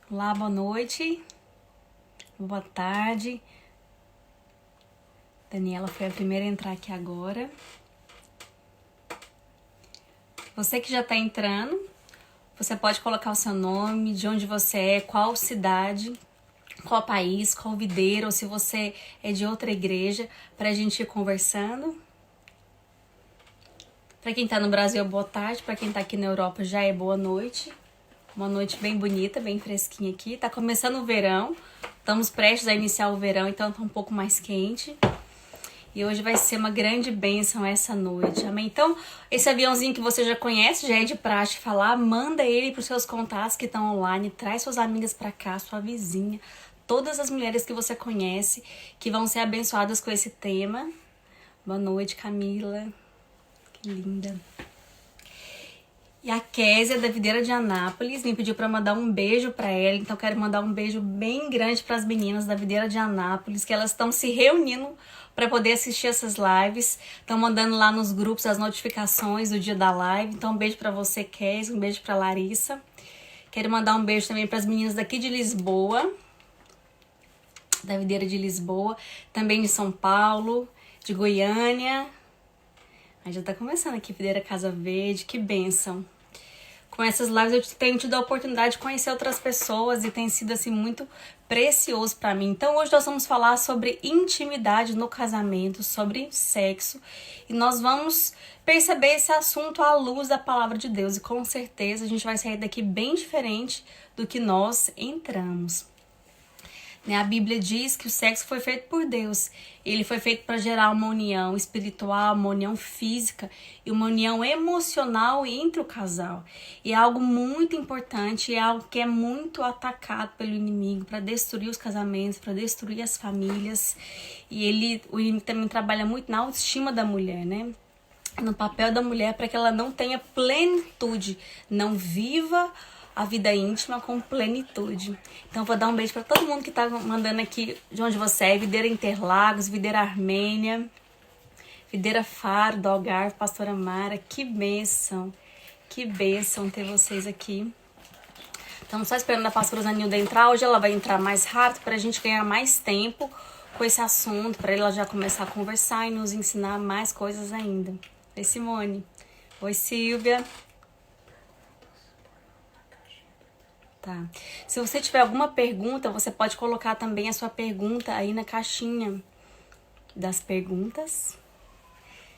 Olá, boa noite, boa tarde. Daniela foi a primeira a entrar aqui agora. Você que já está entrando, você pode colocar o seu nome, de onde você é, qual cidade, qual país, qual videira, ou se você é de outra igreja, para a gente ir conversando. Para quem está no Brasil, boa tarde. Para quem está aqui na Europa, já é boa noite. Uma noite bem bonita, bem fresquinha aqui. Tá começando o verão. Estamos prestes a iniciar o verão, então tá um pouco mais quente. E hoje vai ser uma grande bênção essa noite, amém? Então, esse aviãozinho que você já conhece, já é de praxe falar, manda ele pros seus contatos que estão online, traz suas amigas pra cá, sua vizinha, todas as mulheres que você conhece, que vão ser abençoadas com esse tema. Boa noite, Camila. Que linda. E a Késia, da Videira de Anápolis, me pediu para mandar um beijo para ela. Então, eu quero mandar um beijo bem grande para as meninas da Videira de Anápolis, que elas estão se reunindo para poder assistir essas lives. Estão mandando lá nos grupos as notificações do dia da live. Então, um beijo para você, Késia, um beijo para Larissa. Quero mandar um beijo também para as meninas daqui de Lisboa, da Videira de Lisboa, também de São Paulo, de Goiânia. Aí já tá começando aqui, Videira Casa Verde, que bênção. Com essas lives eu tenho tido a oportunidade de conhecer outras pessoas e tem sido assim muito precioso para mim. Então hoje nós vamos falar sobre intimidade no casamento, sobre sexo, e nós vamos perceber esse assunto à luz da palavra de Deus, e com certeza a gente vai sair daqui bem diferente do que nós entramos. A Bíblia diz que o sexo foi feito por Deus. Ele foi feito para gerar uma união espiritual, uma união física e uma união emocional entre o casal. E é algo muito importante, é algo que é muito atacado pelo inimigo para destruir os casamentos, para destruir as famílias. E o inimigo também trabalha muito na autoestima da mulher, né? No papel da mulher para que ela não tenha plenitude, não viva a vida íntima com plenitude. Então vou dar um beijo para todo mundo que tá mandando aqui de onde você é. Videira Interlagos, Videira Armênia, Videira Faro do Algarve, Pastora Mara. Que bênção ter vocês aqui. Estamos só esperando a pastora Zanilda entrar. Hoje ela vai entrar mais rápido para a gente ganhar mais tempo com esse assunto, para ela já começar a conversar e nos ensinar mais coisas ainda. Oi, Simone. Oi, Silvia. Tá. Se você tiver alguma pergunta, você pode colocar também a sua pergunta aí na caixinha das perguntas,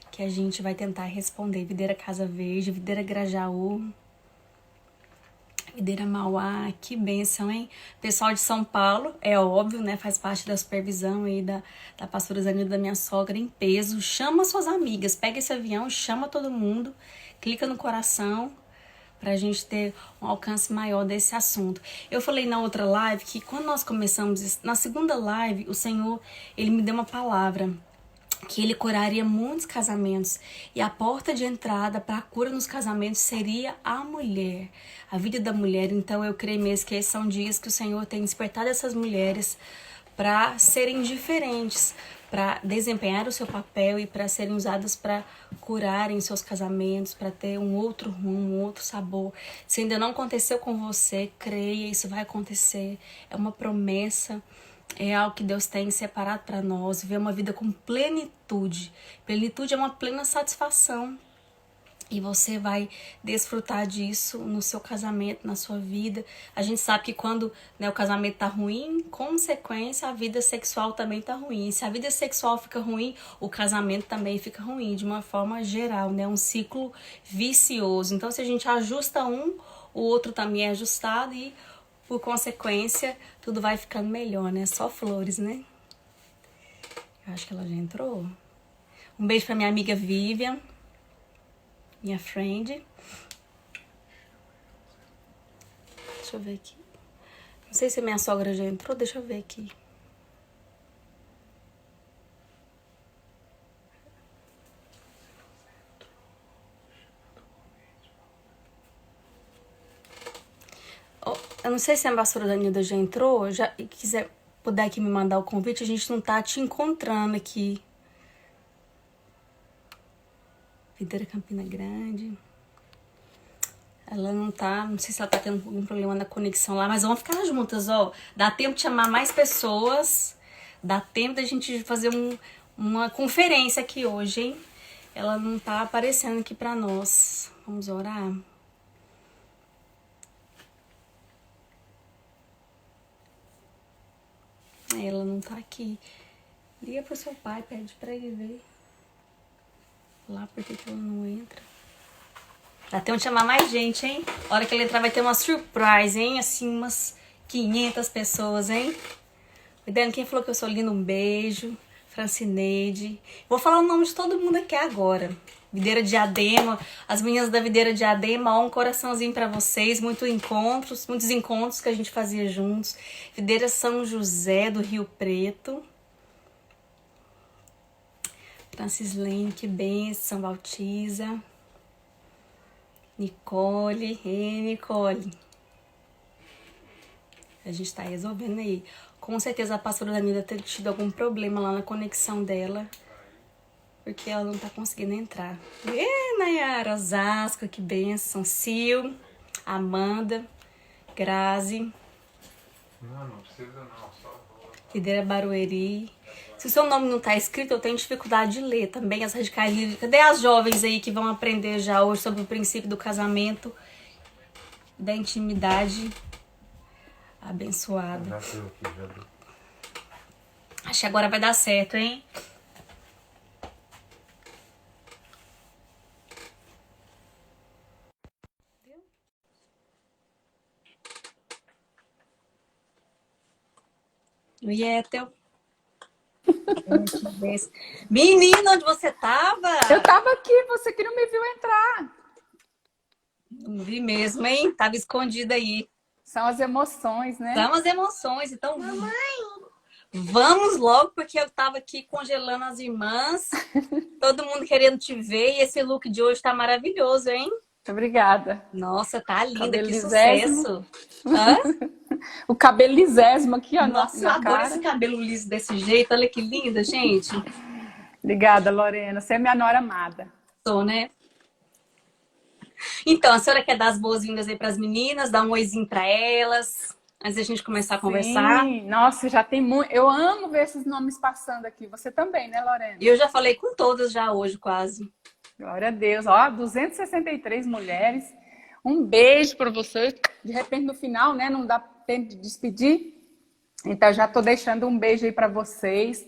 que a gente vai tentar responder. Videira Casa Verde, Videira Grajaú, Videira Mauá, que bênção, hein? Pessoal de São Paulo, é óbvio, né? Faz parte da supervisão aí da pastora Zanilda, da minha sogra, em peso. Chama suas amigas, pega esse avião, chama todo mundo, clica no coração, pra gente ter um alcance maior desse assunto. Eu falei na outra live que quando nós começamos, na segunda live, o Senhor, Ele me deu uma palavra, que Ele curaria muitos casamentos. E a porta de entrada para a cura nos casamentos seria a mulher, a vida da mulher. Então eu creio mesmo que esses são dias que o Senhor tem despertado essas mulheres para serem diferentes, para desempenhar o seu papel e para serem usadas para curarem seus casamentos, para ter um outro rumo, um outro sabor. Se ainda não aconteceu com você, creia, isso vai acontecer. É uma promessa, é algo que Deus tem separado para nós, viver uma vida com plenitude. Plenitude é uma plena satisfação. E você vai desfrutar disso no seu casamento, na sua vida. A gente sabe que quando, né, o casamento tá ruim, consequência, a vida sexual também tá ruim. E se a vida sexual fica ruim, o casamento também fica ruim, de uma forma geral, né? Um ciclo vicioso. Então, se a gente ajusta um, o outro também é ajustado e, por consequência, tudo vai ficando melhor, né? Só flores, né? Eu acho que ela já entrou. Um beijo pra minha amiga Vivian, minha friend. Deixa eu ver aqui. Não sei se a minha sogra já entrou. Deixa eu ver aqui. Oh, eu não sei se a pastora Danilda já entrou. E quiser, puder aqui me mandar o convite. A gente não tá te encontrando aqui. Videira Campina Grande. Ela não tá, não sei se ela tá tendo algum problema na conexão lá, mas vamos ficar juntas, ó. Dá tempo de chamar mais pessoas, dá tempo da gente fazer uma conferência aqui hoje, hein? Ela não tá aparecendo aqui pra nós. Vamos orar? Ela não tá aqui. Liga pro seu pai, pede pra ele ver lá porque que ela não entra. Dá tempo de chamar mais gente, hein? A hora que ele entrar vai ter uma surprise, hein? Assim, umas 500 pessoas, hein? Cuidando, quem falou que eu sou linda, um beijo. Francineide. Vou falar o nome de todo mundo aqui agora. Videira Diadema, as meninas da Videira Diadema, ó, um coraçãozinho pra vocês, muitos encontros que a gente fazia juntos. Videira São José do Rio Preto. Francislene, que benção, Baltiza. Nicole, Nicole. A gente tá resolvendo aí. Com certeza a pastora Danila ter tido algum problema lá na conexão dela. Porque ela não tá conseguindo entrar. Nayara, Osasco, que benção. Sil, Amanda, Grazi. Não precisa não, só vou. Videira Barueri. Se o seu nome não tá escrito, eu tenho dificuldade de ler também. As radicais líricas. Cadê as jovens aí que vão aprender já hoje sobre o princípio do casamento, da intimidade abençoada? Já deu aqui, já deu. Acho que agora vai dar certo, hein? E é até o... Menina, onde você tava? Eu tava aqui, você que não me viu entrar. Não vi mesmo, hein? Tava escondida aí. São as emoções, né? São as emoções. Então, vamos logo, porque eu tava aqui congelando as irmãs. Todo mundo querendo te ver. E esse look de hoje tá maravilhoso, hein? Muito obrigada. Nossa, tá linda. Cabelo Que lisésimo. sucesso. Hã? O cabelo lisésimo aqui, ó. Nossa, eu na adoro cara. esse cabelo liso desse jeito. Olha que linda, gente. Obrigada, Lorena. Você é minha nora amada. Sou, né? Então, a senhora quer dar as boas-vindas aí pras meninas, dar um oizinho pra elas, antes da gente começar a conversar? Sim, nossa, já tem muito. Eu amo ver esses nomes passando aqui. Você também, né, Lorena? E eu já falei com todas já hoje, quase. Glória a Deus. Ó, 263 mulheres. Um beijo para você. De repente, no final, né, não dá tempo de despedir. Então, já tô deixando um beijo aí para vocês.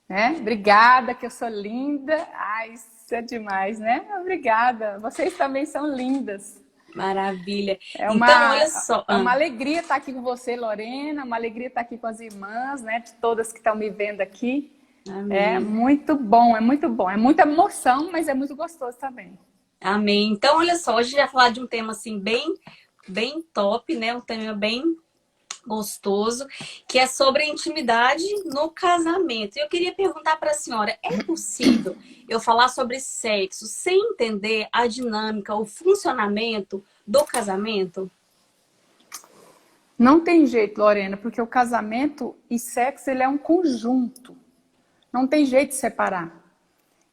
Né? Obrigada, que eu sou linda. Ai, isso é demais, né? Obrigada. Vocês também são lindas. Maravilha. Então, olha só. É uma alegria estar aqui com você, Lorena. Uma alegria estar aqui com as irmãs, né? De todas que estão me vendo aqui. Amém. É muito bom, é muito bom. É muita emoção, mas é muito gostoso também. Amém. Então, olha só, hoje a gente vai falar de um tema assim bem top, né? Um tema bem gostoso, que é sobre a intimidade no casamento. Eu queria perguntar para a senhora, é possível eu falar sobre sexo sem entender a dinâmica, o funcionamento do casamento? Não tem jeito, Lorena, porque o casamento e sexo, ele é um conjunto. Não tem jeito de separar.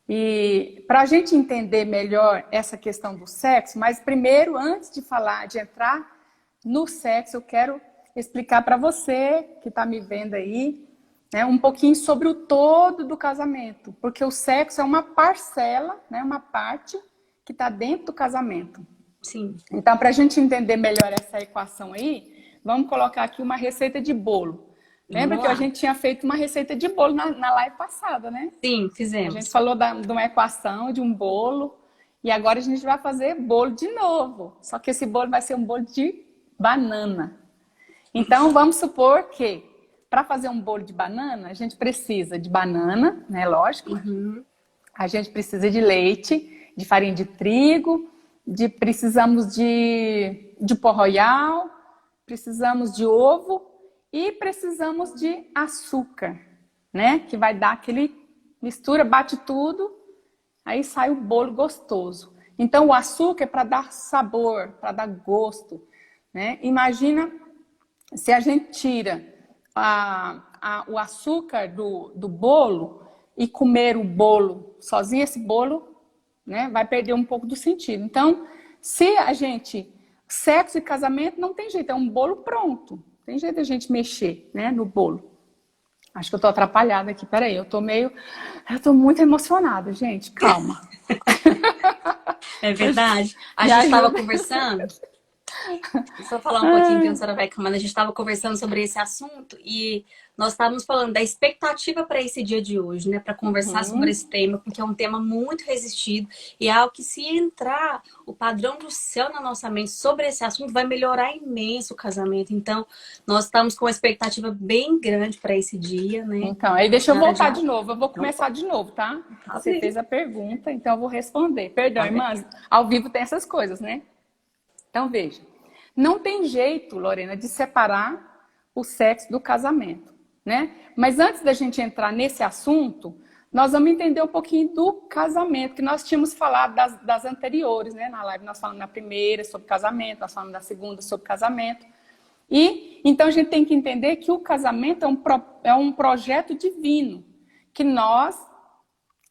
E para a gente entender melhor essa questão do sexo, mas primeiro, antes de falar, de entrar no sexo, eu quero explicar para você que está me vendo aí, né, um pouquinho sobre o todo do casamento, porque o sexo é uma parcela, né, uma parte que está dentro do casamento. Sim. Então, para a gente entender melhor essa equação aí, vamos colocar aqui uma receita de bolo. Lembra que a gente tinha feito uma receita de bolo na live passada, né? Sim, fizemos. A gente falou de uma equação, de um bolo, e agora a gente vai fazer bolo de novo. Só que esse bolo vai ser um bolo de banana. Então, vamos supor que para fazer um bolo de banana, a gente precisa de banana, né? Lógico. Uhum. A gente precisa de leite, de farinha de trigo, precisamos de pó royal, precisamos de ovo e precisamos de açúcar, né? Que vai dar aquele... Mistura, bate tudo, aí sai o bolo gostoso. Então, o açúcar é para dar sabor, para dar gosto, né? Imagina se a gente tira o açúcar do bolo e comer o bolo sozinho, esse bolo, né, vai perder um pouco do sentido. Então, se a gente Sexo e casamento não tem jeito, é um bolo pronto. Não tem jeito a gente mexer, né, no bolo. Acho que eu tô atrapalhada aqui, peraí, eu tô muito emocionada, gente, calma. É verdade. A Me gente estava ajuda. conversando. Só falar um pouquinho que a senhora vai acalmando. A gente estava conversando sobre esse assunto e nós estávamos falando da expectativa para esse dia de hoje, né? Para conversar sobre esse tema, porque é um tema muito resistido e é algo que, se entrar o padrão do céu na nossa mente sobre esse assunto, vai melhorar imenso o casamento. Então, nós estamos com uma expectativa bem grande para esse dia, né? Então, aí A deixa eu senhora voltar já. de novo, eu vou começar de novo, tá? Tá Você bem. fez a pergunta, então eu vou responder. Perdão, Tá bem. irmãs, ao vivo tem essas coisas, né? Então, veja, não tem jeito, Lorena, de separar o sexo do casamento, né? Mas antes da gente entrar nesse assunto, nós vamos entender um pouquinho do casamento, que nós tínhamos falado das anteriores, né? Na live nós falamos na primeira sobre casamento, nós falamos na segunda sobre casamento. E então a gente tem que entender que o casamento é um projeto divino, que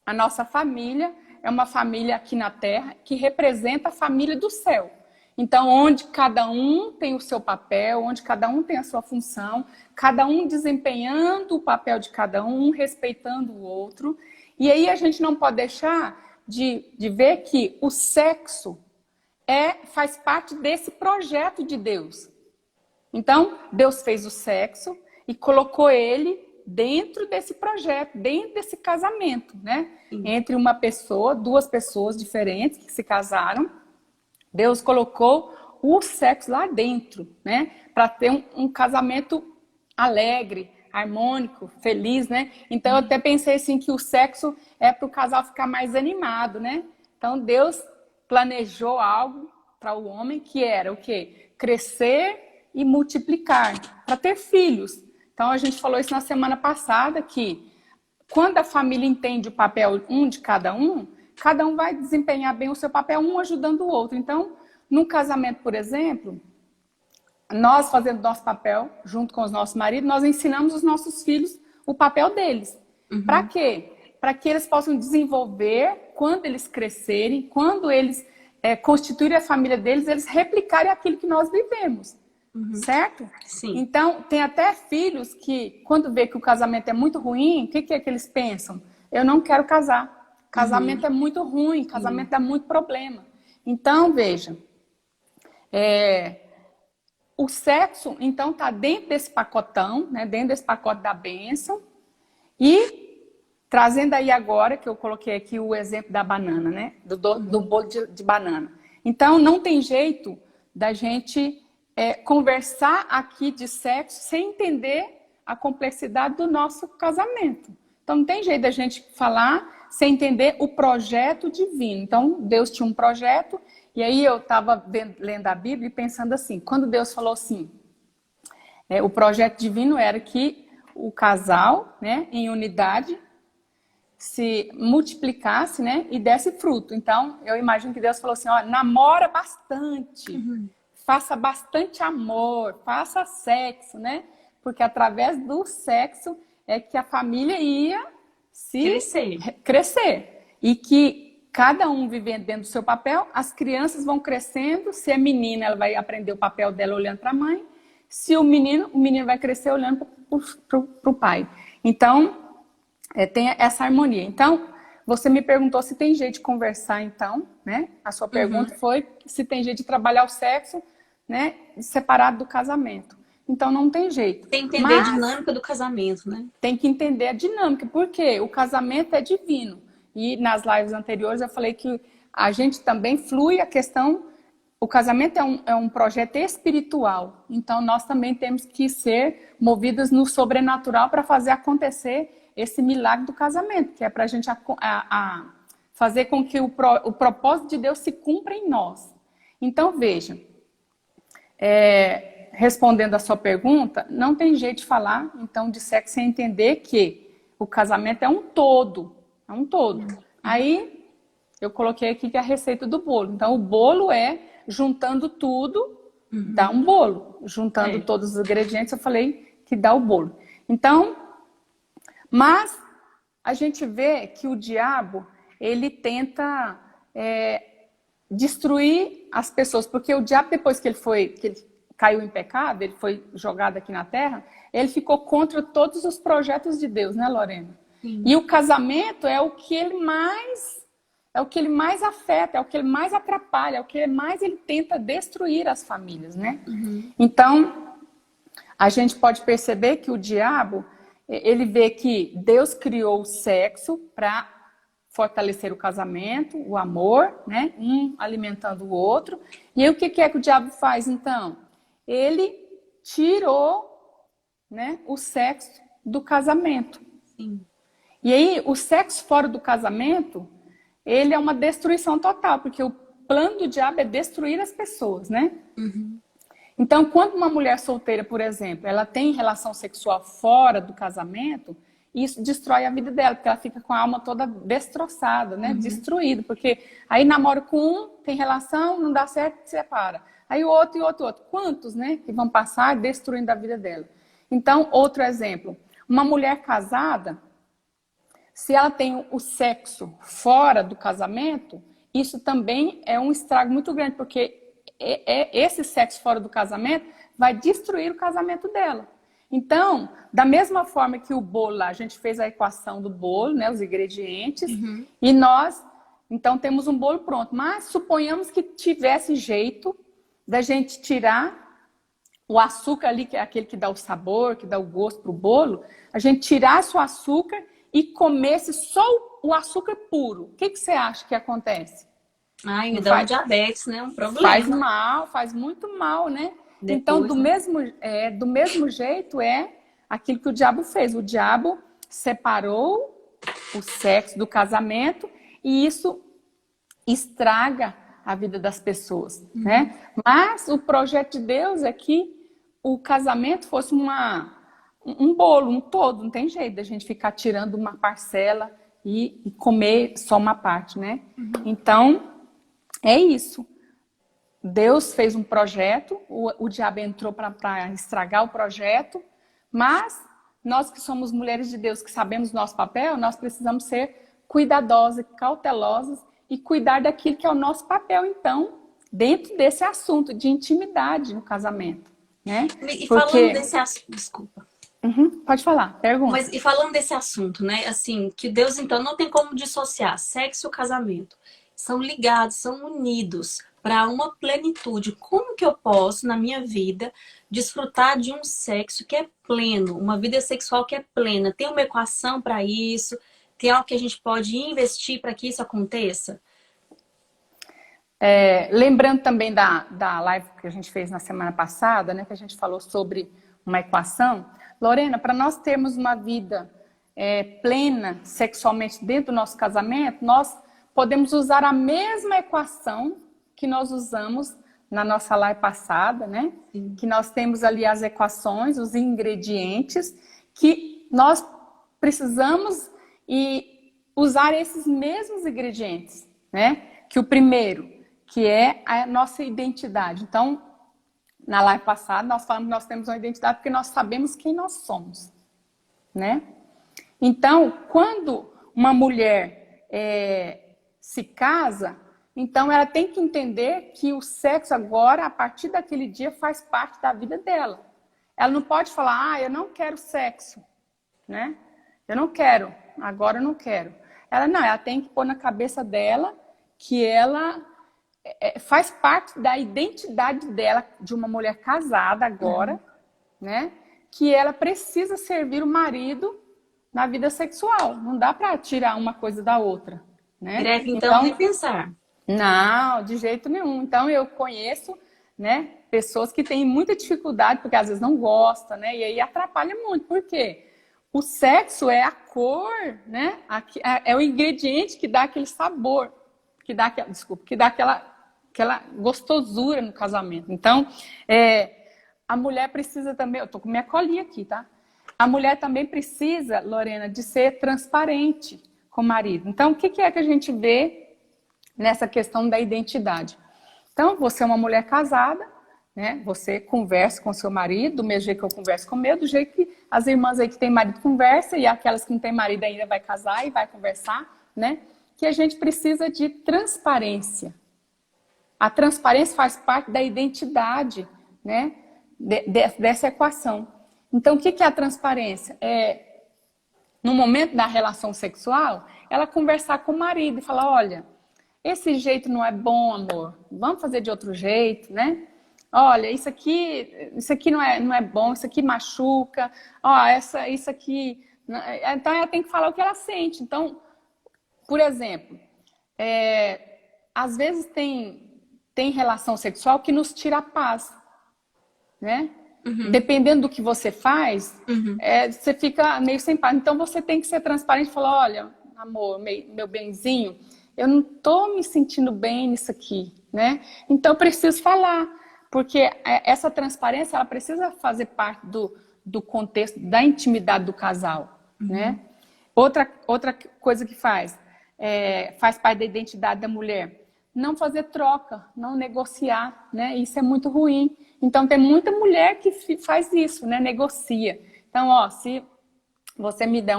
a nossa família, é uma família aqui na Terra que representa a família do céu. Então, onde cada um tem o seu papel, onde cada um tem a sua função, cada um desempenhando o papel de cada um, respeitando o outro. E aí a gente não pode deixar de ver que o sexo faz parte desse projeto de Deus. Então, Deus fez o sexo e colocou ele dentro desse projeto, dentro desse casamento, né? Entre uma pessoa, duas pessoas diferentes que se casaram, Deus colocou o sexo lá dentro, né? Para ter um casamento alegre, harmônico, feliz, né? Então, eu até pensei assim que o sexo é para o casal ficar mais animado, né? Então, Deus planejou algo para o homem que era o quê? Crescer e multiplicar, para ter filhos. Então, a gente falou isso na semana passada, que quando a família entende o papel de cada um vai desempenhar bem o seu papel, um ajudando o outro. Então, no casamento, por exemplo, nós fazendo nosso papel, junto com os nossos maridos, nós ensinamos os nossos filhos o papel deles. Para quê? Para que eles possam desenvolver, quando eles crescerem, quando eles constituírem a família deles, eles replicarem aquilo que nós vivemos. Certo? Sim. Então, tem até filhos que, quando vê que o casamento é muito ruim, o que é que eles pensam? Eu não quero casar. Casamento é muito ruim, casamento dá muito problema. Então, veja, o sexo, então, está dentro desse pacotão, né, dentro desse pacote da bênção. E, trazendo aí agora, que eu coloquei aqui o exemplo da banana, né, do bolo de banana. Então, não tem jeito da gente conversar aqui de sexo sem entender a complexidade do nosso casamento. Então, não tem jeito da gente falar sem entender o projeto divino. Então, Deus tinha um projeto, e aí eu estava lendo a Bíblia e pensando assim, quando Deus falou assim, o projeto divino era que o casal, né, em unidade, se multiplicasse, né, e desse fruto. Então, eu imagino que Deus falou assim, ó, namora bastante, faça bastante amor, faça sexo, né? Porque através do sexo é que a família ia crescer. E que cada um vivendo dentro do seu papel, as crianças vão crescendo. Se é menina, ela vai aprender o papel dela olhando para a mãe. Se o menino vai crescer olhando para o pai. Então, tem essa harmonia. Então, você me perguntou se tem jeito de conversar, então, né? A sua pergunta foi se tem jeito de trabalhar o sexo, né, separado do casamento. Então, não tem jeito. Tem que entender a dinâmica do casamento, né? Tem que entender a dinâmica, porque o casamento é divino. E nas lives anteriores eu falei que a gente também flui a questão... O casamento é um projeto espiritual. Então, nós também temos que ser movidas no sobrenatural para fazer acontecer esse milagre do casamento, que é para a gente fazer com que o propósito de Deus se cumpra em nós. Então, veja... respondendo a sua pergunta, não tem jeito de falar, então, de sexo sem entender que o casamento é um todo. É um todo. Aí, eu coloquei aqui que é a receita do bolo. Então, o bolo é juntando tudo, dá um bolo. Juntando todos os ingredientes, eu falei que dá o bolo. Então, mas a gente vê que o diabo, ele tenta destruir as pessoas, porque o diabo, depois que ele caiu em pecado, ele foi jogado aqui na terra, ele ficou contra todos os projetos de Deus, né, Lorena? Sim. E o casamento é o que ele mais afeta, é o que ele mais atrapalha, é o que mais ele tenta destruir as famílias, né? Então, a gente pode perceber que o diabo, ele vê que Deus criou o sexo para fortalecer o casamento, o amor, né? Um alimentando o outro. E aí, o que é que o diabo faz, então? Ele tirou, né, o sexo do casamento. Sim. E aí, o sexo fora do casamento, ele é uma destruição total, porque o plano do diabo é destruir as pessoas, né? Então, quando uma mulher solteira, por exemplo, ela tem relação sexual fora do casamento, isso destrói a vida dela, porque ela fica com a alma toda destroçada, né? Destruída, porque aí namora com um, tem relação, não dá certo, separa. Aí o outro e outro. Quantos, né, que vão passar destruindo a vida dela? Então, outro exemplo, uma mulher casada, se ela tem o sexo fora do casamento, isso também é um estrago muito grande, porque esse sexo fora do casamento vai destruir o casamento dela. Então, da mesma forma que o bolo lá, a gente fez a equação do bolo, né, os ingredientes, e nós, então, temos um bolo pronto. Mas suponhamos que tivesse jeito da gente tirar o açúcar ali, que é aquele que dá o sabor, que dá o gosto para o bolo, a gente tirasse o açúcar e comesse só o açúcar puro. O que você acha que acontece? Ai, me dá um diabetes, né? Um problema. Faz mal, faz muito mal, né? Depois, então, do mesmo jeito é aquilo que o diabo fez. O diabo separou o sexo do casamento e isso estraga a vida das pessoas, né? Mas o projeto de Deus é que o casamento fosse um bolo, um todo. Não tem jeito da gente ficar tirando uma parcela e comer só uma parte, né? Então, é isso. Deus fez um projeto, o diabo entrou para estragar o projeto, mas nós que somos mulheres de Deus, que sabemos nosso papel, nós precisamos ser cuidadosas, cautelosas e cuidar daquilo que é o nosso papel, então, dentro desse assunto de intimidade no casamento, né? E falando desse assunto, desculpa. Pode falar, pergunta. Mas e falando desse assunto, né? Assim, que Deus, então, não tem como dissociar sexo e o casamento. São ligados, são unidos para uma plenitude. Como que eu posso, na minha vida, desfrutar de um sexo que é pleno, uma vida sexual que é plena? Tem uma equação para isso? Tem algo que a gente pode investir para que isso aconteça? Lembrando também da live que a gente fez na semana passada, né, que a gente falou sobre uma equação. Lorena, para nós termos uma vida plena sexualmente dentro do nosso casamento, nós podemos usar a mesma equação que nós usamos na nossa live passada, né? Sim. Que nós temos ali as equações, os ingredientes, que nós precisamos usar esses mesmos ingredientes, né? Que o primeiro, que é a nossa identidade. Então, na live passada, nós falamos que nós temos uma identidade porque nós sabemos quem nós somos, né? Então, quando uma mulher se casa, então ela tem que entender que o sexo agora, a partir daquele dia, faz parte da vida dela. Ela não pode falar, eu não quero sexo, né? Eu não quero, agora eu não quero. Ela tem que pôr na cabeça dela que ela faz parte da identidade dela, de uma mulher casada agora, né? Que ela precisa servir o marido na vida sexual. Não dá para tirar uma coisa da outra, né? Deve, então, repensar. Não, de jeito nenhum. Então, eu conheço, né, pessoas que têm muita dificuldade, porque às vezes não gostam, né? E aí atrapalha muito. Por quê? O sexo é a cor, né? É o ingrediente que dá aquele sabor, que dá aquela gostosura no casamento. Então, a mulher precisa também... Eu tô com minha colinha aqui, tá? A mulher também precisa, Lorena, de ser transparente com o marido. Então, o que é que a gente vê nessa questão da identidade? Então, você é uma mulher casada, né? Você conversa com o seu marido, do mesmo jeito que eu converso com o meu, do jeito que as irmãs aí que têm marido conversam, e aquelas que não têm marido ainda vai casar e vai conversar, né? Que a gente precisa de transparência, A transparência faz parte da identidade, né, dessa equação. Então, o que é a transparência? No momento da relação sexual, ela conversar com o marido e falar, olha, esse jeito não é bom, amor, vamos fazer de outro jeito, né? Olha, isso aqui não é bom, isso aqui machuca, ó, isso aqui... Então, ela tem que falar o que ela sente. Então, por exemplo, às vezes tem relação sexual que nos tira a paz, né? Uhum. Dependendo do que você faz, você fica meio sem paz. Então, você tem que ser transparente e falar, olha, amor, meu benzinho, eu não tô me sentindo bem nisso aqui, né? Então, eu preciso falar, porque essa transparência, ela precisa fazer parte do contexto, da intimidade do casal, né? Outra coisa que faz parte da identidade da mulher, não fazer troca, não negociar, né? Isso é muito ruim. Então, tem muita mulher que faz isso, né? Negocia. Então, ó, se você me der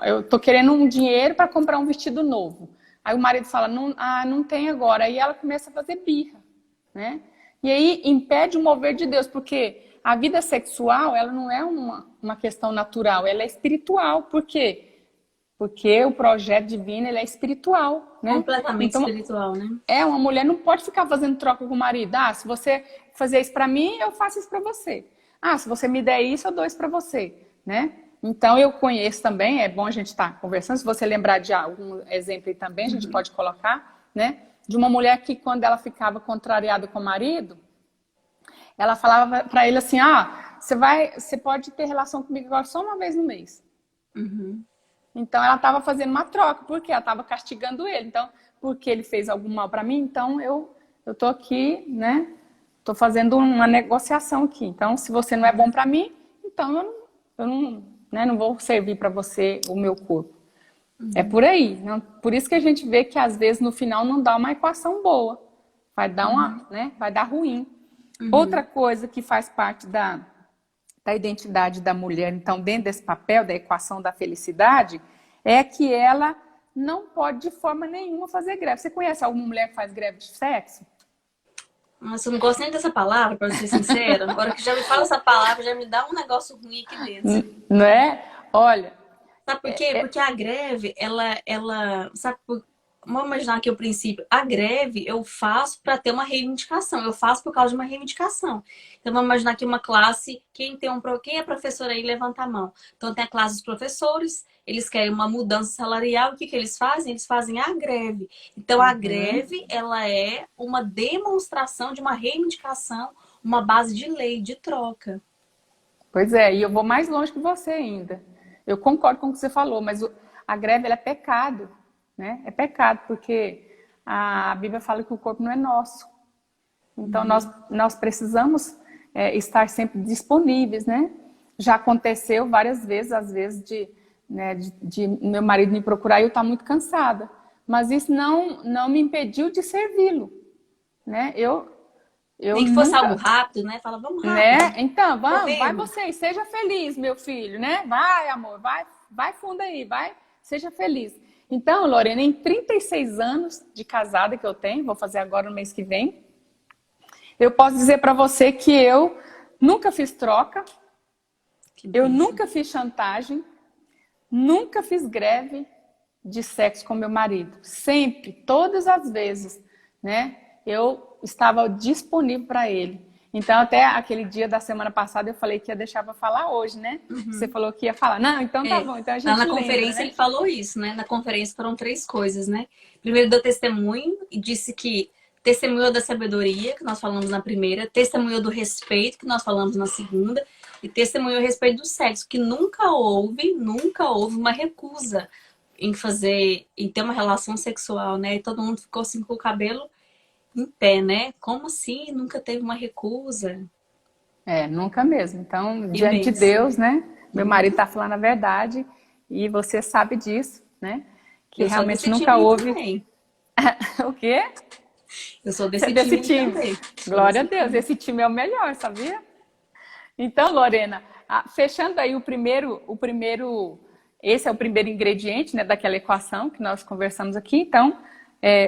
eu tô querendo um dinheiro para comprar um vestido novo. Aí o marido fala, não tem agora. Aí ela começa a fazer birra, né? E aí impede o mover de Deus, porque a vida sexual, ela não é uma questão natural, ela é espiritual. Por quê? Porque o projeto divino, ele é espiritual, né? Completamente espiritual, né? Uma mulher não pode ficar fazendo troca com o marido. Ah, se você fazer isso para mim, eu faço isso para você. Ah, se você me der isso, eu dou isso para você, né? Então, eu conheço também, é bom a gente estar conversando, se você lembrar de algum exemplo aí também, a gente pode colocar, né? De uma mulher que, quando ela ficava contrariada com o marido, ela falava para ele assim, você pode ter relação comigo agora só uma vez no mês. Então, ela estava fazendo uma troca, porque ela estava castigando ele. Então, porque ele fez algum mal para mim, então eu tô aqui, né? Tô fazendo uma negociação aqui. Então, se você não é bom para mim, então eu não vou servir para você o meu corpo. É por aí. Não, por isso que a gente vê que, às vezes, no final não dá uma equação boa. Vai dar vai dar ruim. Outra coisa que faz parte da identidade da mulher, então, dentro desse papel, da equação da felicidade, é que ela não pode, de forma nenhuma, fazer greve. Você conhece alguma mulher que faz greve de sexo? Nossa, eu não gosto nem dessa palavra, pra ser sincera. Agora que já me fala essa palavra, já me dá um negócio ruim aqui dentro. Não é? Olha... Sabe por quê? Porque a greve, sabe, vamos imaginar aqui o princípio. A greve eu faço para ter uma reivindicação. Eu faço por causa de uma reivindicação. Então, vamos imaginar aqui uma classe. Quem é professor aí, levanta a mão. Então, tem a classe dos professores. Eles querem uma mudança salarial. O que eles fazem? Eles fazem a greve. Então, a greve, ela é uma demonstração de uma reivindicação, uma base de lei, de troca. Pois é, e eu vou mais longe que você ainda. Eu concordo com o que você falou, mas a greve, ela é pecado. Né? É pecado, porque a Bíblia fala que o corpo não é nosso. Então, nós precisamos estar sempre disponíveis, né? Já aconteceu várias vezes, às vezes, de meu marido me procurar e eu estar muito cansada. Mas isso não me impediu de servi-lo, né? Nem que fosse algo rápido, né? Fala, vamos rápido. Né? Então, vai você, seja feliz, meu filho, né? Vai, amor, vai fundo aí, seja feliz. Então, Lorena, em 36 anos de casada que eu tenho, vou fazer agora no mês que vem, eu posso dizer para você que eu nunca fiz troca, eu nunca fiz chantagem, nunca fiz greve de sexo com meu marido. Sempre, todas as vezes, né? Eu estava disponível para ele. Então, até aquele dia da semana passada, eu falei que ia deixar para falar hoje, né? Você falou que ia falar. Não, então tá bom. Então a gente na conferência, né? Ele falou isso, né? Na conferência foram 3 coisas, né? Primeiro, deu testemunho e disse que testemunhou da sabedoria, que nós falamos na primeira, testemunhou do respeito, que nós falamos na segunda, e testemunhou a respeito do sexo, que nunca houve uma recusa em ter uma relação sexual, né? E todo mundo ficou assim com o cabelo em pé, né? Como assim? Nunca teve uma recusa? Nunca mesmo. Então, diante de Deus, né? Meu marido tá falando a verdade e você sabe disso, né? Que realmente nunca houve. Também. O quê? Eu sou desse time também. Glória a Deus, esse time é o melhor, sabia? Então, Lorena, fechando aí o primeiro, esse é o primeiro ingrediente, né, daquela equação que nós conversamos aqui. Então,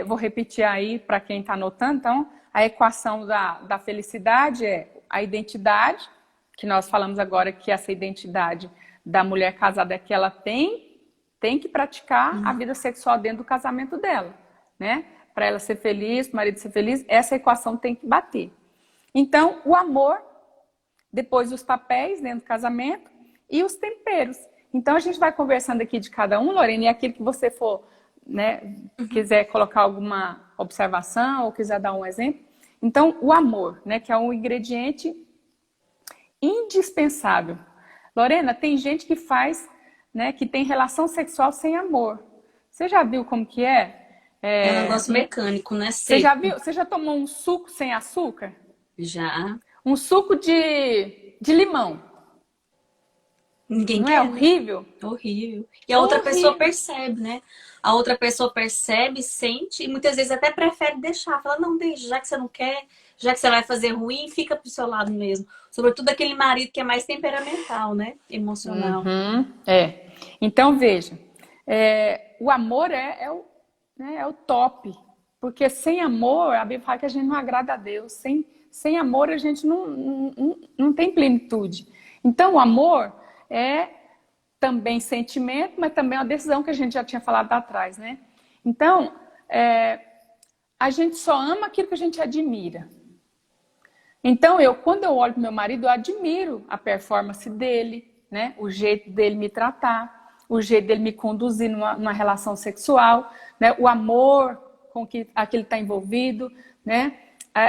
Vou repetir aí para quem está anotando. Então, a equação da felicidade é a identidade, que nós falamos agora que essa identidade da mulher casada é que ela tem que praticar a vida sexual dentro do casamento dela, né? Para ela ser feliz, para o marido ser feliz, essa equação tem que bater. Então, o amor, depois os papéis dentro do casamento e os temperos. Então, a gente vai conversando aqui de cada um, Lorena, e aquilo que você for, né, quiser colocar alguma observação ou quiser dar um exemplo. Então, o amor, né, que é um ingrediente indispensável. Lorena, tem gente que faz, né, que tem relação sexual sem amor. Você já viu como que é? É um negócio mecânico, né? Você já viu? Você já tomou um suco sem açúcar? Já. Um suco de limão. Ninguém Não quer, é né? horrível? Horrível. E a outra pessoa percebe, né? A outra pessoa percebe, sente e muitas vezes até prefere deixar. Fala, não, deixa, já que você não quer, já que você vai fazer ruim, fica pro seu lado mesmo. Sobretudo aquele marido que é mais temperamental, né? Emocional. Então, veja, o amor é o top. Porque sem amor, a Bíblia fala que a gente não agrada a Deus. Sem amor, a gente não tem plenitude. Então, o amor é também sentimento, mas também uma decisão que a gente já tinha falado lá atrás, né? Então, a gente só ama aquilo que a gente admira. Então, quando eu olho para meu marido, eu admiro a performance dele, né? O jeito dele me tratar, o jeito dele me conduzir numa relação sexual, né? O amor com que aquele está envolvido, né?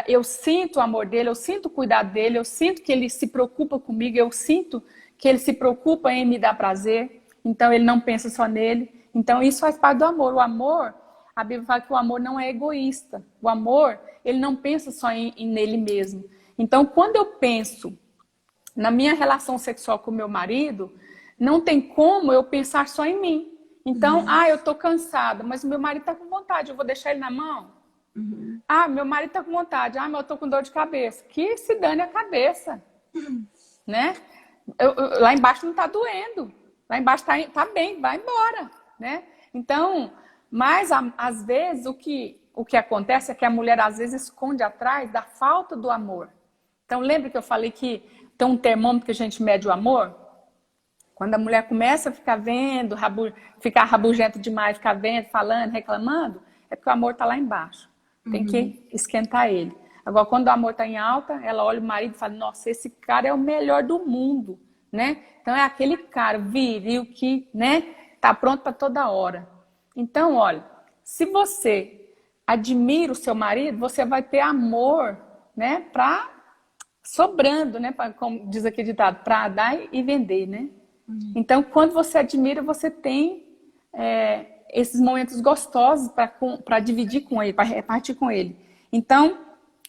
Eu sinto o amor dele, eu sinto o cuidado dele, eu sinto que ele se preocupa comigo, eu sinto que ele se preocupa em me dar prazer, então ele não pensa só nele. Então isso faz parte do amor. O amor, a Bíblia fala que o amor não é egoísta. O amor, ele não pensa só nele mesmo. Então quando eu penso na minha relação sexual com o meu marido, não tem como eu pensar só em mim. Então, eu tô cansada, mas o meu marido tá com vontade, eu vou deixar ele na mão? Meu marido tá com vontade, mas eu tô com dor de cabeça. Que se dane a cabeça, né? Lá embaixo não tá doendo, lá embaixo tá bem, vai embora, né? Então, mas às vezes o que acontece é que a mulher às vezes esconde atrás da falta do amor. Então, lembra que eu falei que tem um termômetro que a gente mede o amor? Quando a mulher começa a ficar vendo, ficar rabugento demais, ficar vendo, falando, reclamando, é porque o amor está lá embaixo. Tem que esquentar ele. Agora, quando o amor está em alta, ela olha o marido e fala, nossa, esse cara é o melhor do mundo, né? Então, é aquele cara viril que, né, tá pronto para toda hora. Então, olha, se você admira o seu marido, você vai ter amor, né, sobrando, né, como diz aqui o ditado, para dar e vender, né? Então, quando você admira, você tem esses momentos gostosos para dividir com ele, para repartir com ele. Então,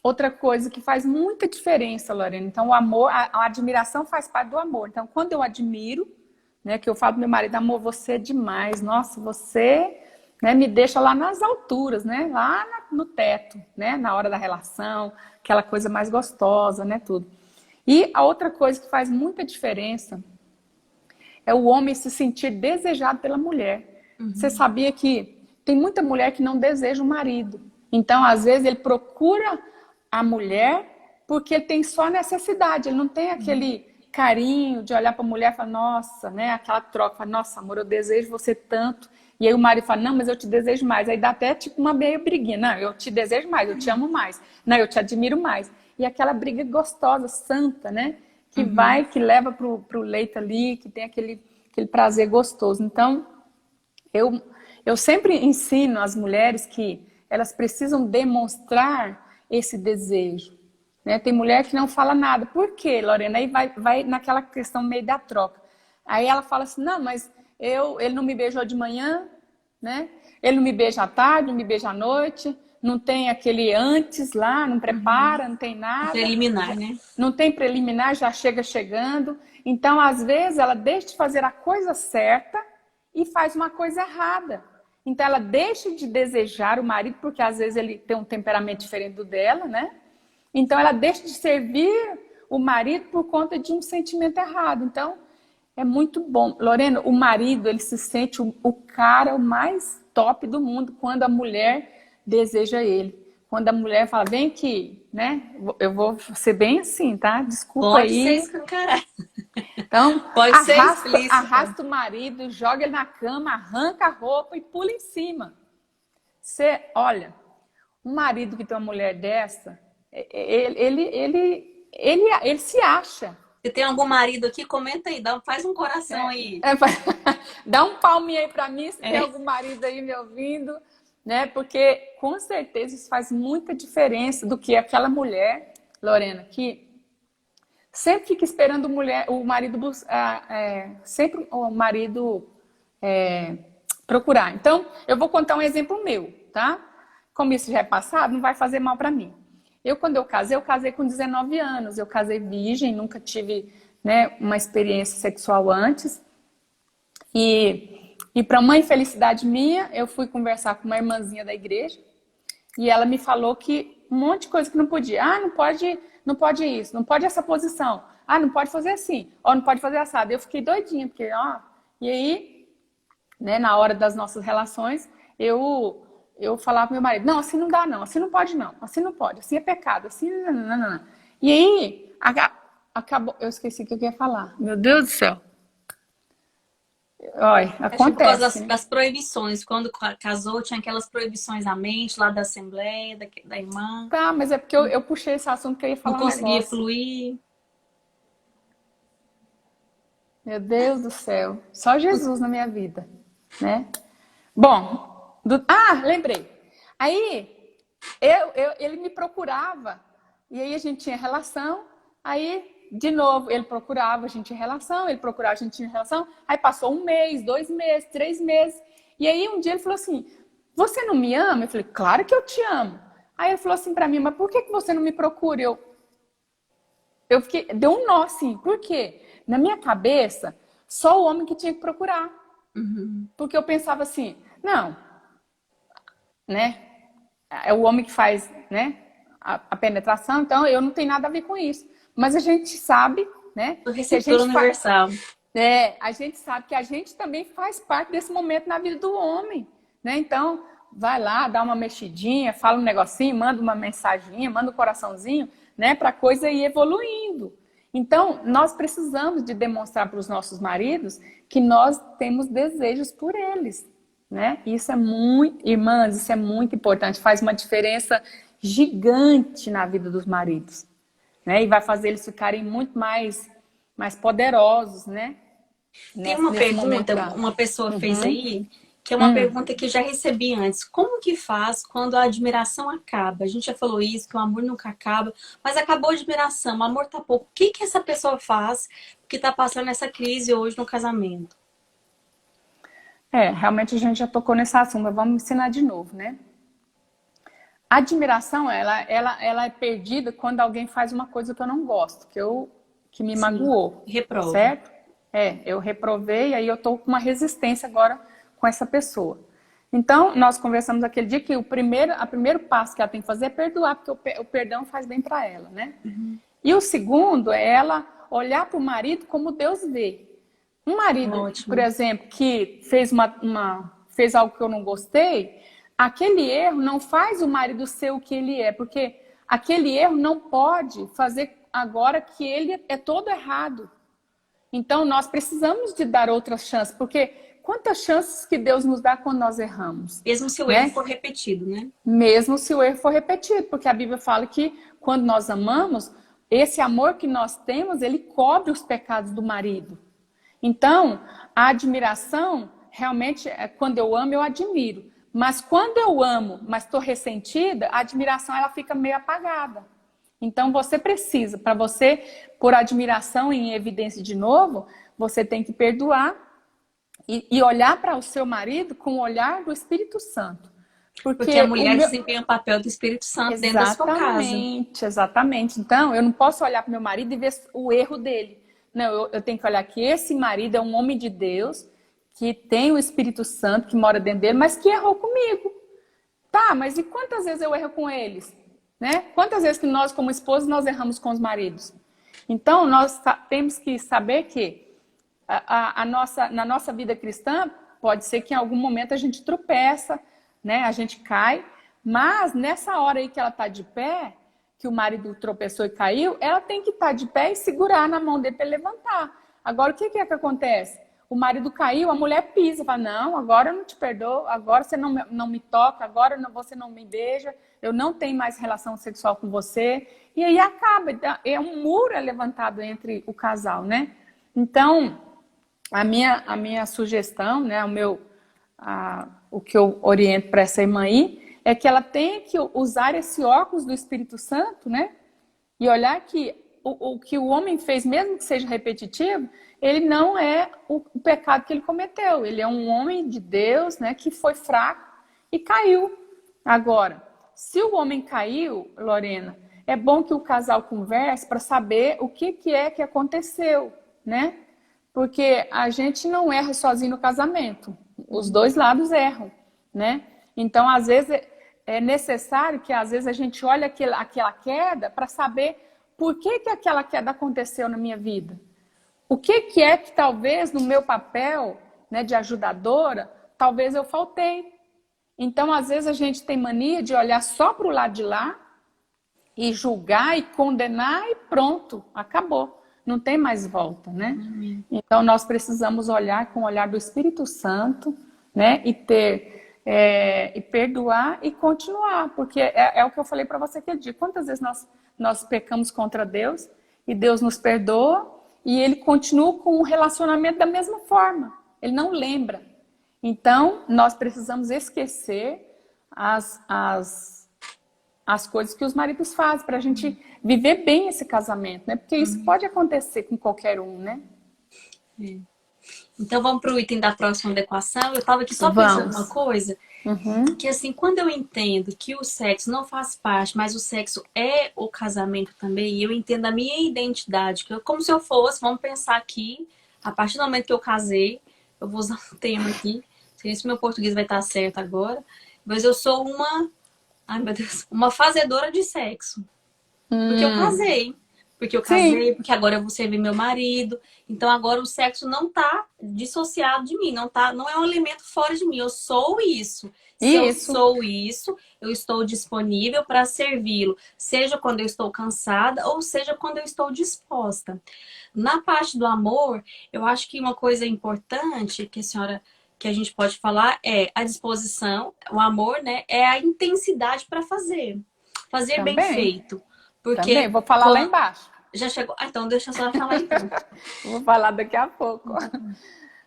outra coisa que faz muita diferença, Lorena, então o amor, a admiração faz parte do amor. Então, quando eu admiro, né, que eu falo pro meu marido, amor, você é demais, nossa, você, né, me deixa lá nas alturas, né, lá no teto, né, na hora da relação, aquela coisa mais gostosa, né, tudo. E a outra coisa que faz muita diferença é o homem se sentir desejado pela mulher. Você sabia que tem muita mulher que não deseja o marido. Então, às vezes, ele procura a mulher porque ele tem só necessidade. Ele não tem aquele carinho de olhar para a mulher e falar, nossa, né? Aquela troca, fala, nossa, amor, eu desejo você tanto. E aí o marido fala, não, mas eu te desejo mais. Aí dá até tipo uma meia briguinha. Não, eu te desejo mais, eu te amo mais. Não, eu te admiro mais. E aquela briga gostosa, santa, né? Que leva pro leito ali, que tem aquele prazer gostoso. Então, eu sempre ensino às mulheres que elas precisam demonstrar esse desejo, né? Tem mulher que não fala nada. Por quê, Lorena? Aí vai naquela questão meio da troca. Aí ela fala assim, não, mas ele não me beijou de manhã, né? Ele não me beija à tarde, não me beija à noite, não tem aquele antes lá, não prepara, não tem nada. Preliminar, né? Não tem preliminar, já chega chegando. Então, às vezes, ela deixa de fazer a coisa certa e faz uma coisa errada. Então, ela deixa de desejar o marido, porque às vezes ele tem um temperamento diferente do dela, né? Então, ela deixa de servir o marido por conta de um sentimento errado. Então, é muito bom. Lorena, o marido, ele se sente o cara o mais top do mundo quando a mulher deseja ele. Quando a mulher fala, vem aqui, né? Eu vou ser bem assim, tá? Desculpa Pode ser aí. escancarado. Então, Pode ser explícito. arrasta o marido, joga ele na cama, arranca a roupa e pula em cima. Você, olha, um marido que tem uma mulher dessa, ele se acha. Se tem algum marido aqui, comenta aí, faz um coração aí. Dá um palminho aí pra mim, se tem algum marido aí me ouvindo, né? Porque com certeza isso faz muita diferença do que aquela mulher, Lorena, que sempre fica esperando o marido sempre o marido procurar. Então, eu vou contar um exemplo meu, tá? Como isso já é passado, não vai fazer mal para mim. Quando eu casei com 19 anos. Eu casei virgem, nunca tive, né, uma experiência sexual antes. E para uma infelicidade minha, eu fui conversar com uma irmãzinha da igreja e ela me falou que um monte de coisa que não podia. Ah, não pode isso, não pode essa posição. Ah, não pode fazer assim, ó, não pode fazer assado. Eu fiquei doidinha, porque, ó, e aí, né, na hora das nossas relações, eu falava pro meu marido, não, assim não dá não, assim não pode não, assim não pode, assim é pecado, assim não. E aí, acabou, eu esqueci o que eu ia falar. Meu Deus do céu. Olha, acontece. Por causa das proibições. Quando casou, tinha aquelas proibições à mente, lá da Assembleia, da irmã. Tá, mas é porque eu puxei esse assunto que eu ia falar. Não conseguia fluir. Meu Deus do céu. Só Jesus na minha vida, né? Bom, lembrei. Aí, ele me procurava, e aí a gente tinha relação, aí, de novo, ele procurava, a gente tinha relação, ele procurava, a gente tinha relação, aí passou 1 mês, 2 meses, 3 meses, e aí um dia ele falou assim, você não me ama? Eu falei, claro que eu te amo. Aí ele falou assim pra mim, mas por que você não me procura? Eu fiquei, deu um nó assim, por quê? Na minha cabeça, só o homem que tinha que procurar. Uhum. Porque eu pensava assim, não, né? É o homem que faz, né, a penetração, então eu não tenho nada a ver com isso. Mas a gente sabe, né? O receptor universal. A gente sabe que a gente também faz parte desse momento na vida do homem, né? Então, vai lá, dá uma mexidinha, fala um negocinho, manda uma mensaginha, manda um coraçãozinho, né? Para a coisa ir evoluindo. Então, nós precisamos de demonstrar para os nossos maridos que nós temos desejos por eles, né? Isso é muito, irmãs, isso é muito importante, faz uma diferença gigante na vida dos maridos, né? E vai fazer eles ficarem muito mais poderosos, né? Tem uma pergunta, uma pessoa fez aí, que é uma pergunta que eu já recebi antes. Como que faz quando a admiração acaba? A gente já falou isso, que o amor nunca acaba, mas acabou a admiração, o amor tá pouco. O que que essa pessoa faz que tá passando essa crise hoje no casamento? Realmente a gente já tocou nesse assunto, mas vamos ensinar de novo, né? A admiração, ela é perdida quando alguém faz uma coisa que eu não gosto, que me magoou. Reprova. Certo? Eu reprovei, aí eu tô com uma resistência agora com essa pessoa. Então, nós conversamos aquele dia que o primeiro passo que ela tem que fazer é perdoar, porque o perdão faz bem para ela, né? Uhum. E o segundo é ela olhar para o marido como Deus vê. Um marido, por exemplo, que fez algo que eu não gostei, aquele erro não faz o marido ser o que ele é, porque aquele erro não pode fazer agora que ele é todo errado. Então, nós precisamos de dar outras chances, porque quantas chances que Deus nos dá quando nós erramos? Mesmo se o erro for repetido, né? Mesmo se o erro for repetido, porque a Bíblia fala que quando nós amamos, esse amor que nós temos, ele cobre os pecados do marido. Então, a admiração, realmente, quando eu amo, eu admiro. Mas quando eu amo, mas estou ressentida, a admiração ela fica meio apagada. Então, você precisa, para você pôr admiração em evidência de novo, você tem que perdoar e olhar para o seu marido com o olhar do Espírito Santo. Porque a mulher desempenha o papel do Espírito Santo dentro da sua casa. Exatamente. Então, eu não posso olhar para o meu marido e ver o erro dele. Não, eu tenho que olhar que esse marido é um homem de Deus, que tem o Espírito Santo que mora dentro dele, mas que errou comigo. Tá, mas e quantas vezes eu erro com eles? Né? Quantas vezes que nós, como esposas, nós erramos com os maridos? Então, nós temos que saber que na nossa vida cristã, pode ser que em algum momento a gente tropeça, né? A gente cai, Mas nessa hora aí que ela está de pé, que o marido tropeçou e caiu, ela tem que estar de pé e segurar na mão dele para ele levantar. Agora, o que é que acontece? O marido caiu, a mulher pisa, fala, não, agora eu não te perdoo, agora você não me toca, agora você não me beija, eu não tenho mais relação sexual com você. E aí acaba, é um muro levantado entre o casal, né? Então, a minha sugestão, né, o que eu oriento para essa irmã aí, é que ela tem que usar esse óculos do Espírito Santo, né? E olhar que o que o homem fez, mesmo que seja repetitivo, ele não é o pecado que ele cometeu. Ele é um homem de Deus, né, que foi fraco e caiu. Agora, se o homem caiu, Lorena, é bom que o casal converse para saber o que é que aconteceu, né? Porque a gente não erra sozinho no casamento. Os dois lados erram, né? Então, às vezes, é necessário que, às vezes, a gente olhe aquela queda para saber por que aquela queda aconteceu na minha vida. O que é que talvez no meu papel, né, de ajudadora, talvez eu faltei. Então, às vezes, a gente tem mania de olhar só para o lado de lá e julgar e condenar e pronto, acabou. Não tem mais volta, né? Então, nós precisamos olhar com o olhar do Espírito Santo, né? E perdoar e continuar. Porque é o que eu falei para você aquele dia. Quantas vezes nós pecamos contra Deus e Deus nos perdoa e Ele continua com o relacionamento da mesma forma. Ele não lembra. Então, nós precisamos esquecer as coisas que os maridos fazem para a gente viver bem esse casamento, né? Porque isso pode acontecer com qualquer um, né? Então vamos para o item da próxima adequação. Eu estava aqui só pensando uma coisa, que assim, quando eu entendo que o sexo não faz parte, mas o sexo é o casamento também, e eu entendo a minha identidade, como se eu fosse, vamos pensar aqui, a partir do momento que eu casei, eu vou usar um termo aqui, não sei se meu português vai estar certo agora, mas eu sou uma fazedora de sexo. Porque eu casei. Porque eu casei, porque agora eu vou servir meu marido. Então agora o sexo não tá dissociado de mim, não é um elemento fora de mim. Eu sou isso. Se eu sou isso, eu estou disponível para servi-lo, seja quando eu estou cansada ou seja quando eu estou disposta. Na parte do amor, eu acho que uma coisa importante que a gente pode falar é a disposição, o amor, né? É a intensidade para fazer Também. bem feito. Porque Também, vou falar lá embaixo. Já chegou? Ah, então deixa eu só falar então. Vou falar daqui a pouco.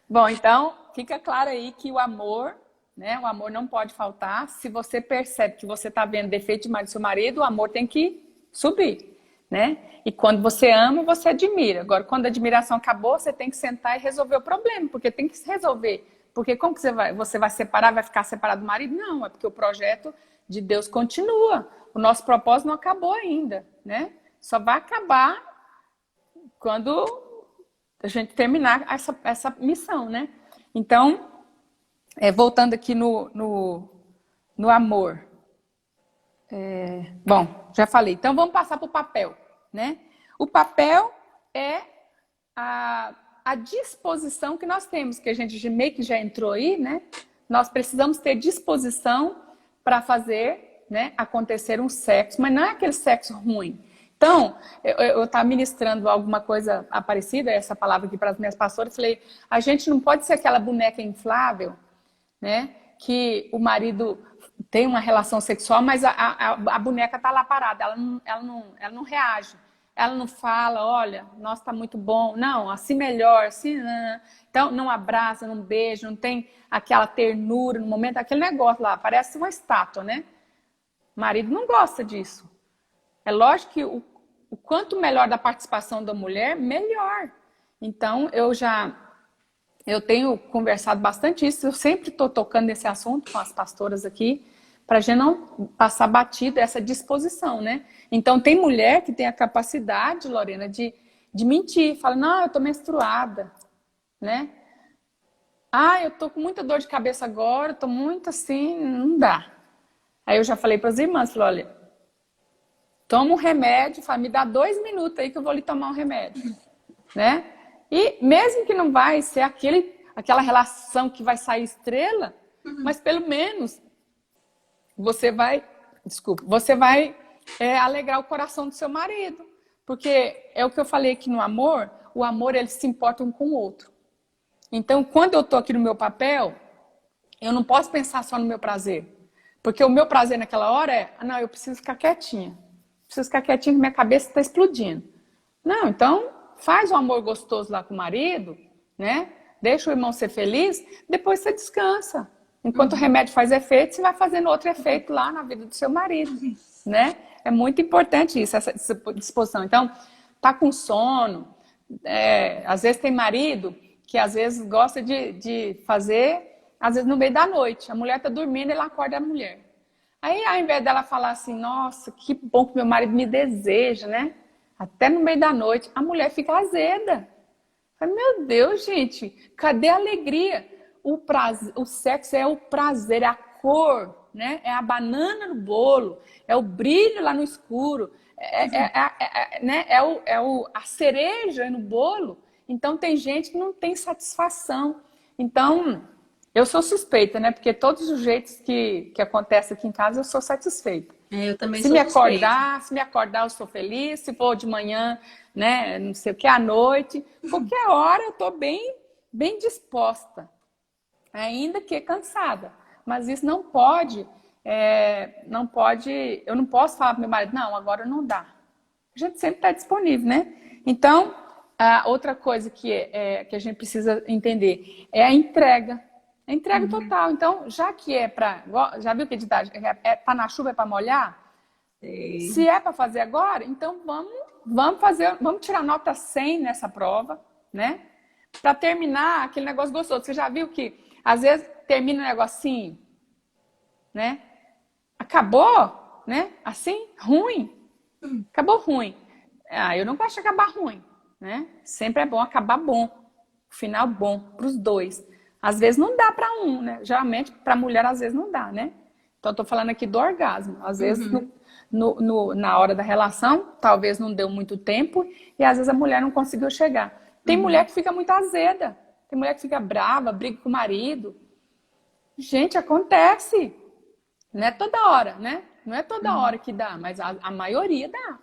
Bom, então, fica claro aí que o amor, né? O amor não pode faltar. Se você percebe que você está vendo defeito demais do seu marido, o amor tem que subir, né? E quando você ama, você admira. Agora, quando a admiração acabou, você tem que sentar e resolver o problema, porque tem que resolver. Porque como que você vai separar, vai ficar separado do marido? Não, é porque o projeto de Deus continua. O nosso propósito não acabou ainda, né? Só vai acabar quando a gente terminar essa missão, né? Então, voltando aqui no amor. Bom, já falei. Então, vamos passar para o papel, né? O papel é a disposição que nós temos, que a gente meio que já entrou aí, né? Nós precisamos ter disposição para fazer, né, acontecer um sexo, mas não é aquele sexo ruim. Então, eu estava ministrando alguma coisa parecida, essa palavra aqui para as minhas pastoras, falei, a gente não pode ser aquela boneca inflável, né, que o marido tem uma relação sexual, mas a boneca está lá parada, ela não reage. Ela não fala, olha, nossa, tá muito bom. Não, assim melhor, assim... Não. Então, não abraça, não beija, não tem aquela ternura no momento, aquele negócio lá, parece uma estátua, né? O marido não gosta disso. É lógico que o quanto melhor da participação da mulher, melhor. Então, eu tenho conversado bastante isso, eu sempre estou tocando nesse assunto com as pastoras aqui, para a gente não passar batido essa disposição, né? Então, tem mulher que tem a capacidade, Lorena, de mentir. Fala, não, eu tô menstruada, né? Ah, eu tô com muita dor de cabeça agora, tô muito assim, não dá. Aí eu já falei para as irmãs, falei, olha, toma um remédio, fala, me dá 2 minutos aí que eu vou lhe tomar um remédio, né? E mesmo que não vai ser aquela relação que vai sair estrela, mas pelo menos você vai alegrar o coração do seu marido. Porque é o que eu falei aqui no amor, o amor ele se importa um com o outro. Então, quando eu tô aqui no meu papel, eu não posso pensar só no meu prazer. Porque o meu prazer naquela hora não, eu preciso ficar quietinha. Preciso ficar quietinha que minha cabeça está explodindo. Não, então faz um amor gostoso lá com o marido, né? Deixa o irmão ser feliz, depois você descansa. Enquanto o remédio faz efeito, você vai fazendo outro efeito lá na vida do seu marido, né? É muito importante isso, essa disposição. Então, tá com sono, às vezes tem marido que às vezes gosta de fazer, às vezes no meio da noite. A mulher tá dormindo, ele acorda a mulher. Aí, ao invés dela falar assim, nossa, que bom que meu marido me deseja, né? Até no meio da noite, a mulher fica azeda. Meu Deus, gente, cadê a alegria? O sexo é o prazer, é a cor, né? É a banana no bolo, é o brilho lá no escuro, né? A cereja no bolo. Então, tem gente que não tem satisfação. Então, eu sou suspeita, né? Porque todos os jeitos que acontece aqui em casa, eu sou satisfeita. Eu também Se sou me suspeita. acordar, eu sou feliz. Se for de manhã, né? Não sei o que, à noite. Qualquer hora eu tô bem disposta. Ainda que cansada. Mas isso não pode, eu não posso falar para meu marido, não, agora não dá. A gente sempre está disponível, né? Então, outra coisa que a gente precisa entender é a entrega. A entrega total. Então, já que já viu que ditado, tá na chuva é para molhar? Sei. Se é para fazer agora, então vamos tirar nota 100 nessa prova, né? Para terminar aquele negócio gostoso. Você já viu que às vezes termina um negocinho, né? Acabou, né? Assim, ruim. Acabou ruim. Eu não gosto de acabar ruim, né? Sempre é bom acabar bom. Final bom para os dois. Às vezes não dá para um, né? Geralmente para a mulher às vezes não dá, né? Então eu tô falando aqui do orgasmo. Às vezes na hora da relação, talvez não deu muito tempo e às vezes a mulher não conseguiu chegar. Tem mulher que fica muito azeda. Tem mulher que fica brava, briga com o marido. Gente, acontece. Não é toda hora, né? Não é toda hora que dá, mas a maioria dá.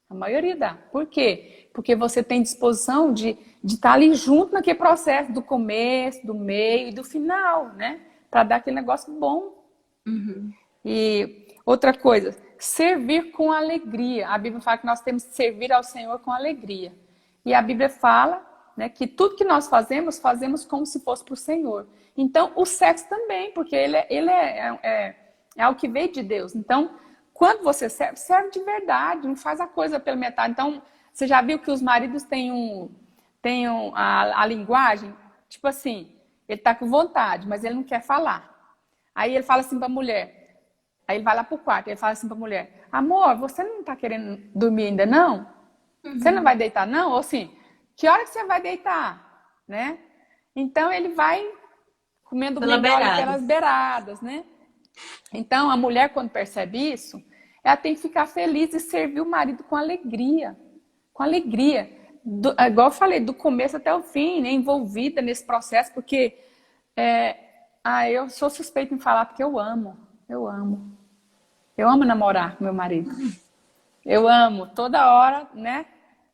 A maioria dá. Por quê? Porque você tem disposição de estar ali junto naquele processo do começo, do meio e do final, né? Para dar aquele negócio bom. E outra coisa, servir com alegria. A Bíblia fala que nós temos que servir ao Senhor com alegria. E a Bíblia fala, né, que tudo que nós fazemos como se fosse para o Senhor. Então, o sexo também, porque ele é algo que veio de Deus. Então, quando você serve de verdade, não faz a coisa pela metade. Então, você já viu que os maridos têm a linguagem, tipo assim, ele tá com vontade, mas ele não quer falar. Aí ele fala assim para a mulher, aí ele vai lá pro quarto, ele fala assim para a mulher, amor, você não tá querendo dormir ainda não? Você não vai deitar não? Ou assim, que hora que você vai deitar? Né? Então ele vai comendo migolha pelas beiradas, né? Então a mulher quando percebe isso, ela tem que ficar feliz e servir o marido com alegria. Com alegria. Igual eu falei, do começo até o fim, né? Envolvida nesse processo, porque eu sou suspeita em falar porque eu amo. Eu amo. Eu amo namorar com meu marido. Eu amo toda hora, né?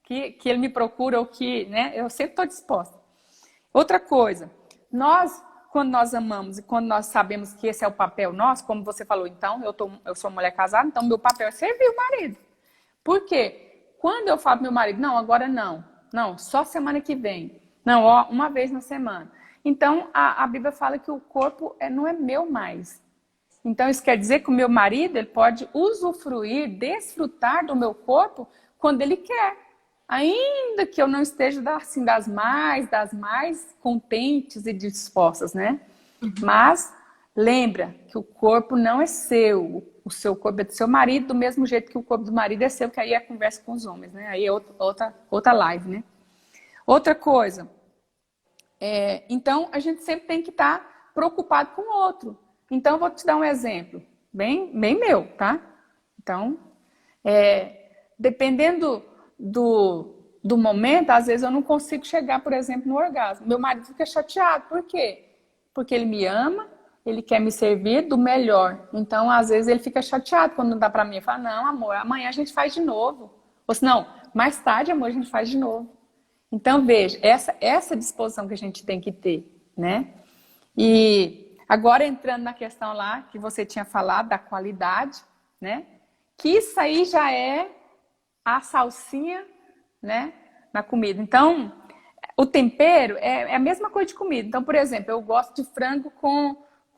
Que ele me procura ou que, né? Eu sempre estou disposta. Outra coisa, quando nós amamos e quando nós sabemos que esse é o papel nosso, como você falou, então, eu sou mulher casada, então meu papel é servir o marido. Por quê? Quando eu falo pro meu marido, não, agora não. Não, só semana que vem. Não, uma vez na semana. Então, a Bíblia fala que o corpo não é meu mais. Então, isso quer dizer que o meu marido ele pode usufruir, desfrutar do meu corpo quando ele quer. Ainda que eu não esteja assim, das mais contentes e dispostas, né? Mas lembra que o corpo não é seu. O seu corpo é do seu marido, do mesmo jeito que o corpo do marido é seu, que aí é conversa com os homens, né? Aí é outra live, né? Outra coisa. Então, a gente sempre tem que estar preocupado com o outro. Então, eu vou te dar um exemplo, bem meu, tá? Então, dependendo do momento, às vezes eu não consigo chegar, por exemplo, no orgasmo. Meu marido fica chateado. Por quê? Porque ele me ama, ele quer me servir do melhor. Então, às vezes, ele fica chateado quando não dá para mim. Ele fala, não, amor, amanhã a gente faz de novo. Ou se não, mais tarde, amor, a gente faz de novo. Então, veja, essa disposição que a gente tem que ter, né? E agora, entrando na questão lá que você tinha falado, da qualidade, né? Que isso aí já é a salsinha, né? Na comida. Então, o tempero é a mesma coisa de comida. Então, por exemplo, eu gosto de frango com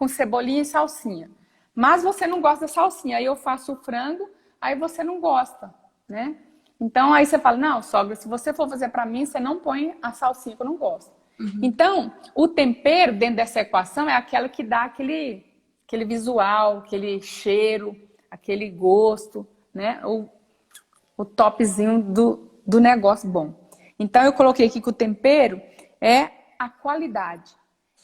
cebolinha e salsinha. Mas você não gosta da salsinha. Aí eu faço o frango, aí você não gosta, né? Então, aí você fala, não, sogra, se você for fazer para mim, você não põe a salsinha que eu não gosto. Então, o tempero dentro dessa equação é aquela que dá aquele visual, aquele cheiro, aquele gosto, né? O topzinho do negócio bom. Então, eu coloquei aqui que o tempero é a qualidade.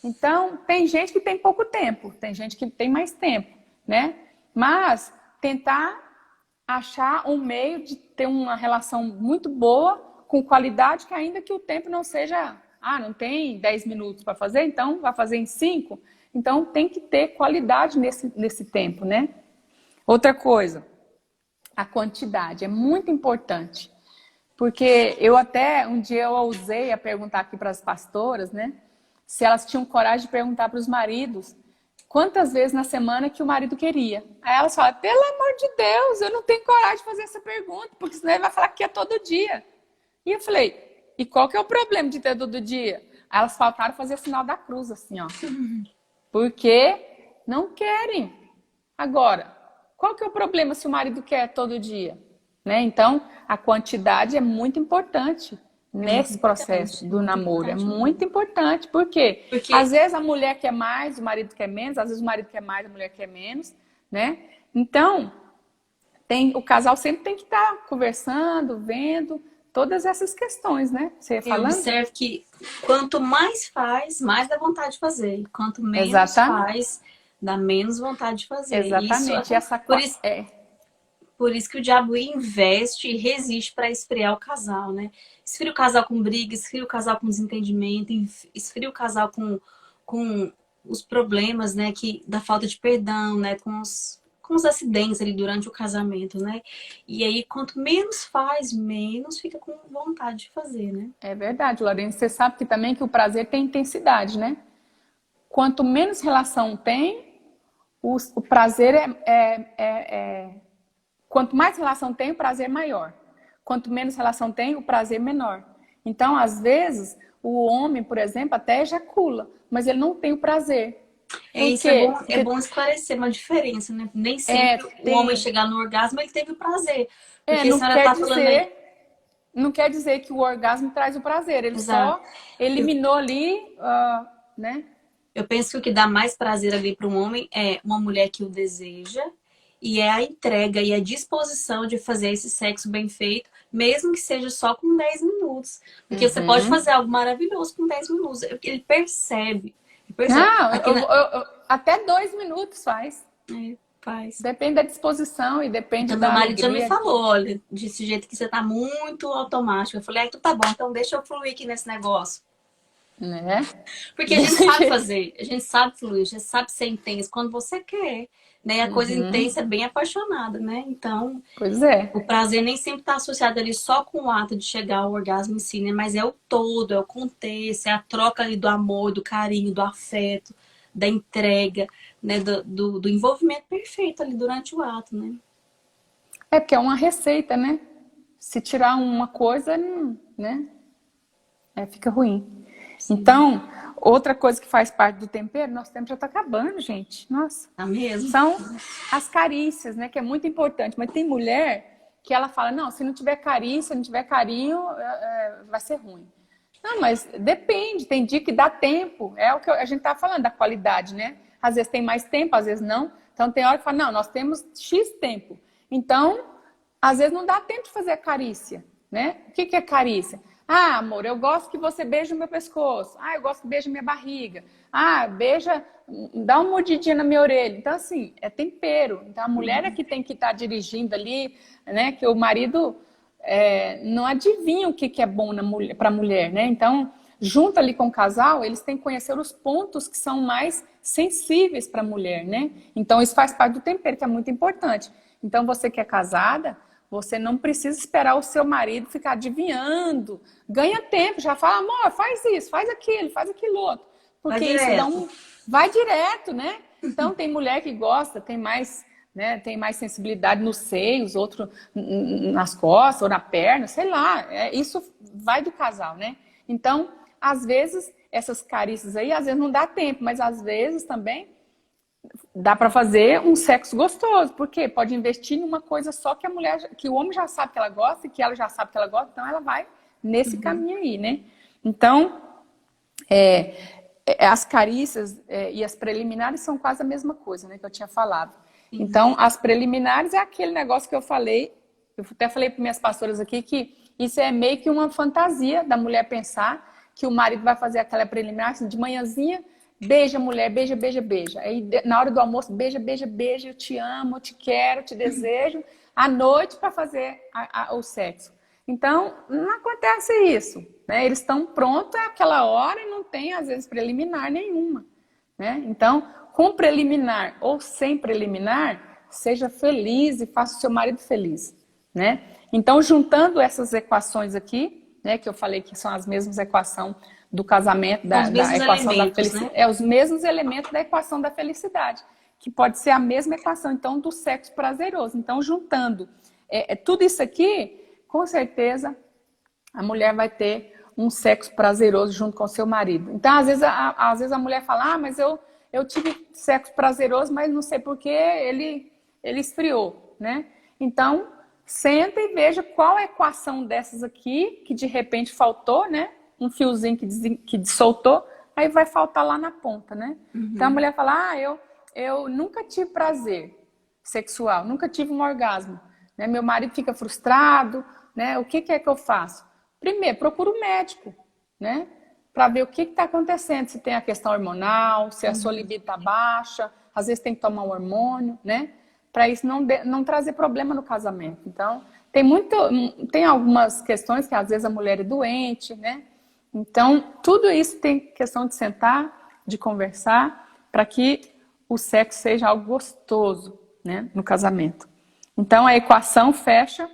Então, tem gente que tem pouco tempo, tem gente que tem mais tempo, né? Mas tentar achar um meio de ter uma relação muito boa com qualidade, que ainda que o tempo não seja, não tem 10 minutos para fazer, então vai fazer em 5. Então, tem que ter qualidade nesse tempo, né? Outra coisa, a quantidade é muito importante. Porque um dia eu ousei a perguntar aqui para as pastoras, né? Se elas tinham coragem de perguntar para os maridos quantas vezes na semana que o marido queria. Aí elas falam, pelo amor de Deus, eu não tenho coragem de fazer essa pergunta, porque senão ele vai falar que é todo dia. E eu falei, e qual que é o problema de ter todo dia? Aí elas faltaram fazer o sinal da cruz, assim, ó. Porque não querem. Agora, qual que é o problema se o marido quer todo dia? Né? Então, a quantidade é muito importante nesse processo do namoro. É muito importante. Por quê? Porque às vezes a mulher quer mais, o marido quer menos. Às vezes o marido quer mais, a mulher quer menos. Né? Então, o casal sempre tem que estar conversando, vendo todas essas questões, né? Você falando? Eu observo que quanto mais faz, mais dá vontade de fazer. Quanto menos faz, dá menos vontade de fazer. Exatamente. Por isso que o diabo investe e resiste para esfriar o casal, né? Esfria o casal com briga, esfria o casal com desentendimento, esfria o casal com os problemas, né? Da falta de perdão, né? Com os acidentes ali durante o casamento, né? E aí, quanto menos faz, menos fica com vontade de fazer, né? É verdade, Lorena. Você sabe que também que o prazer tem intensidade, né? Quanto menos relação tem, o prazer Quanto mais relação tem, o prazer é maior. Quanto menos relação tem, o prazer é menor. Então, às vezes, o homem, por exemplo, até ejacula, mas ele não tem o prazer. Isso é bom esclarecer uma diferença, né? Nem sempre o homem chegar no orgasmo, ele teve o prazer. Porque não quer dizer, não quer dizer que o orgasmo traz o prazer. Ele só eliminou ali, né? Eu penso que o que dá mais prazer ali para um homem é uma mulher que o deseja, e é a entrega e a disposição de fazer esse sexo bem feito, mesmo que seja só com 10 minutos. Porque você pode fazer algo maravilhoso com 10 minutos. Ele percebe. Até 2 minutos faz. Faz. Depende da disposição e depende da meu marido alegria. já me falou, olha, desse jeito que você tá muito automático. Eu falei, então tá bom, então deixa eu fluir aqui nesse negócio. Né? Porque a gente sabe fazer, a gente sabe fluir, a gente sabe ser intenso quando você quer, né? A coisa intensa é bem apaixonada, né? Então, pois é. O prazer nem sempre está associado ali só com o ato de chegar ao orgasmo em si, né? Mas é o todo, é o contexto, é a troca ali do amor, do carinho, do afeto, da entrega, né? Do envolvimento perfeito ali durante o ato, né? É porque é uma receita, né? Se tirar uma coisa, né? Fica ruim. Sim. Então, outra coisa que faz parte do tempero, nosso tempo já está acabando, gente. Nossa. Tá mesmo? São as carícias, né? Que é muito importante. Mas tem mulher que ela fala, não, se não tiver carícia, não tiver carinho, vai ser ruim. Não, mas depende. Tem dia que dá tempo. É o que a gente tá falando, da qualidade, né? Às vezes tem mais tempo, às vezes não. Então, tem hora que fala, não, nós temos X tempo. Então, às vezes não dá tempo de fazer a carícia, né? O que é carícia? Ah, amor, eu gosto que você beije o meu pescoço. Ah, eu gosto que beije minha barriga. Ah, beija, dá uma mordidinha na minha orelha. Então, assim, é tempero. Então, a mulher é que tem que estar dirigindo ali, né? Que o marido não adivinha o que é bom para a mulher, né? Então, junto ali com o casal, eles têm que conhecer os pontos que são mais sensíveis para a mulher, né? Então, isso faz parte do tempero, que é muito importante. Então, você que é casada, você não precisa esperar o seu marido ficar adivinhando. Ganha tempo, já fala, amor, faz isso, faz aquilo outro. Porque isso dá um... Vai direto, né? Então, tem mulher que gosta, tem mais... né, tem mais sensibilidade nos seios, outro nas costas ou na perna, sei lá. Isso vai do casal, né? Então, às vezes, essas carícias aí, às vezes não dá tempo, mas às vezes também dá para fazer um sexo gostoso. Por quê? Pode investir em uma coisa só que a mulher, que o homem já sabe que ela gosta e que ela já sabe que ela gosta, então ela vai nesse caminho aí, né? Então, as carícias e as preliminares são quase a mesma coisa, né, que eu tinha falado. Então, as preliminares é aquele negócio que eu falei, eu até falei para minhas pastoras aqui, que isso é meio que uma fantasia da mulher pensar que o marido vai fazer aquela preliminar, assim, de manhãzinha, beija a mulher, beija, beija, beija. Aí, na hora do almoço, beija, beija, beija, eu te amo, eu te quero, eu te desejo, à noite para fazer o sexo. Então, não acontece isso, né? Eles estão prontos àquela hora e não tem, às vezes, preliminar nenhuma, né? Então, com preliminar ou sem preliminar, seja feliz e faça o seu marido feliz, né? Então, juntando essas equações aqui, né, que eu falei que são as mesmas equações do casamento, da equação da felicidade, né? Os mesmos elementos da equação da felicidade, que pode ser a mesma equação, então, do sexo prazeroso. Então, juntando tudo isso aqui, com certeza, a mulher vai ter um sexo prazeroso junto com o seu marido. Então, às vezes a mulher fala, mas eu tive sexo prazeroso, mas não sei por que ele esfriou, né? Então, senta e veja qual equação dessas aqui, que de repente faltou, né? Um fiozinho que soltou, aí vai faltar lá na ponta, né? Então, a mulher fala, eu nunca tive prazer sexual, nunca tive um orgasmo, né? Meu marido fica frustrado, né? O que é que eu faço? Primeiro, procura um médico, né? Para ver o que está acontecendo, se tem a questão hormonal, se a sua libido está baixa, às vezes tem que tomar um hormônio, né? Para isso não trazer problema no casamento. Então, tem algumas questões que às vezes a mulher é doente, né? Então, tudo isso tem questão de sentar, de conversar, para que o sexo seja algo gostoso, né? No casamento. Então, a equação fecha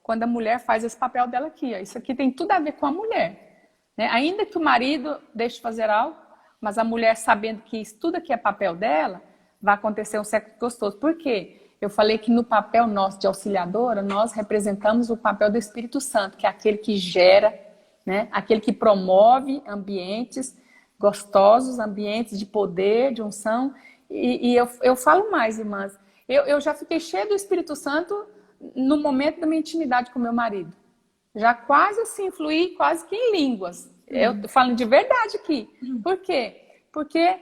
quando a mulher faz esse papel dela aqui. Ó. Isso aqui tem tudo a ver com a mulher. Né? Ainda que o marido deixe de fazer algo, mas a mulher sabendo que isso tudo aqui é papel dela, vai acontecer um sexo gostoso. Por quê? Eu falei que no papel nosso de auxiliadora, nós representamos o papel do Espírito Santo, que é aquele que gera, né? Aquele que promove ambientes gostosos, ambientes de poder, de unção. E eu falo mais, irmãs, eu já fiquei cheia do Espírito Santo no momento da minha intimidade com meu marido. Já quase assim, fluí quase que em línguas. Eu tô falando de verdade aqui. Por quê? Porque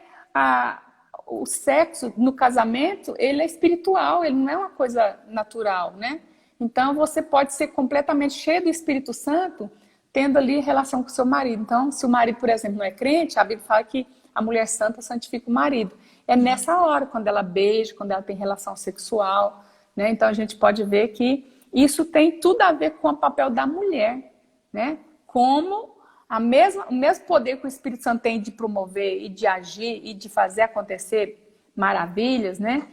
o sexo no casamento, ele é espiritual, ele não é uma coisa natural, né? Então, você pode ser completamente cheio do Espírito Santo, tendo ali relação com o seu marido. Então, se o marido, por exemplo, não é crente, a Bíblia fala que a mulher santa santifica o marido. É nessa hora, quando ela beija, quando ela tem relação sexual, né? Então, a gente pode ver que isso tem tudo a ver com o papel da mulher, né? Como o mesmo poder que o Espírito Santo tem de promover e de agir e de fazer acontecer maravilhas, né?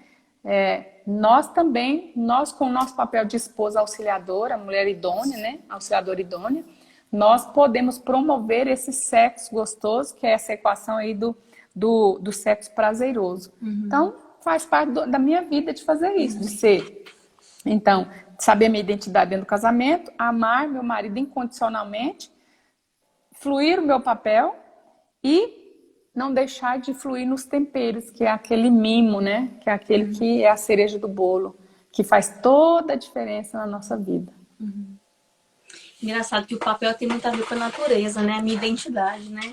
Nós com o nosso papel de esposa auxiliadora, mulher idônea, né? Auxiliadora idônea, nós podemos promover esse sexo gostoso, que é essa equação aí do sexo prazeroso. Então, faz parte da minha vida de fazer isso, de ser. Então, saber a minha identidade dentro do casamento, amar meu marido incondicionalmente, fluir o meu papel e não deixar de fluir nos temperos, que é aquele mimo, né? Que é aquele que é a cereja do bolo, que faz toda a diferença na nossa vida. Engraçado que o papel tem muito a ver com a natureza, né? A minha identidade, né?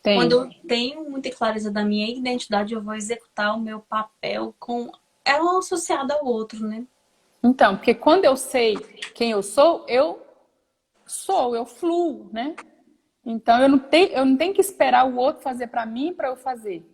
Tem. Quando eu tenho muita clareza da minha identidade, eu vou executar o meu papel com ela associada ao outro, né? Então, porque quando eu sei quem eu sou, eu fluo, né? Então, eu não tenho que esperar o outro fazer para mim para eu fazer.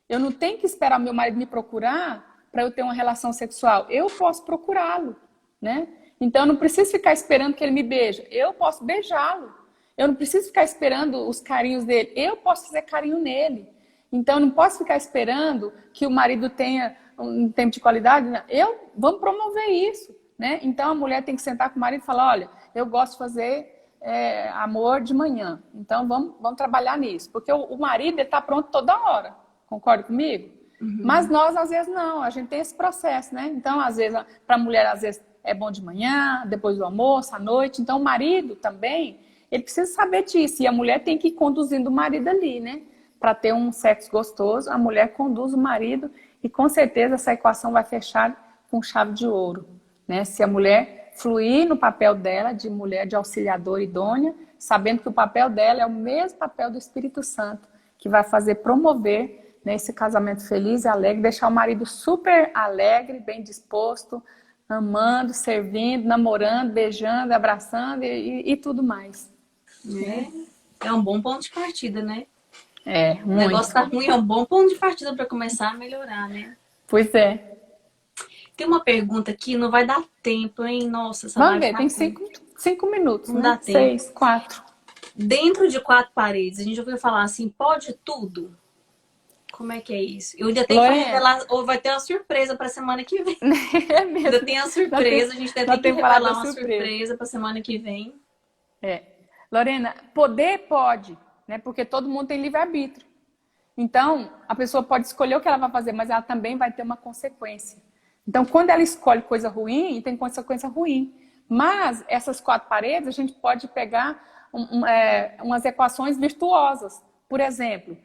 Eu não tenho que esperar meu marido me procurar para eu ter uma relação sexual. Eu posso procurá-lo, né? Então, eu não preciso ficar esperando que ele me beije. Eu posso beijá-lo. Eu não preciso ficar esperando os carinhos dele. Eu posso fazer carinho nele. Então, eu não posso ficar esperando que o marido tenha um tempo de qualidade. Vamos promover isso, né? Então, a mulher tem que sentar com o marido e falar, olha, eu gosto de fazer amor de manhã. Então, vamos trabalhar nisso. Porque o marido está pronto toda hora. Concorda comigo? Mas nós, às vezes, não. A gente tem esse processo, né? Então, às vezes, para a mulher, às vezes, é bom de manhã, depois do almoço, à noite. Então, o marido também, ele precisa saber disso. E a mulher tem que ir conduzindo o marido ali, né? Para ter um sexo gostoso, a mulher conduz o marido e, com certeza, essa equação vai fechar com chave de ouro, né? Se a mulher fluir no papel dela de mulher de auxiliadora idônea, sabendo que o papel dela é o mesmo papel do Espírito Santo, que vai fazer promover, né, esse casamento feliz e alegre, deixar o marido super alegre, bem disposto, amando, servindo, namorando, beijando, abraçando e tudo mais. É um bom ponto de partida, né? Muito. O negócio tá ruim, é um bom ponto de partida para começar a melhorar, né? Pois é. Tem uma pergunta aqui, não vai dar tempo, hein? Nossa, essa Vamos live ver, tá tem 5 minutos, Não né? dá tempo. 6, 4. Dentro de 4 paredes, a gente ouviu falar assim, pode tudo? Como é que é isso? Eu ainda tenho que revelar, ou vai ter uma surpresa para semana que vem. É mesmo. Ainda tem a surpresa, a gente ainda tem que revelar uma surpresa para semana que vem. Lorena, poder pode, né? Porque todo mundo tem livre-arbítrio. Então, a pessoa pode escolher o que ela vai fazer, mas ela também vai ter uma consequência. Então, quando ela escolhe coisa ruim, tem consequência ruim. Mas essas 4 paredes, a gente pode pegar umas equações virtuosas. Por exemplo,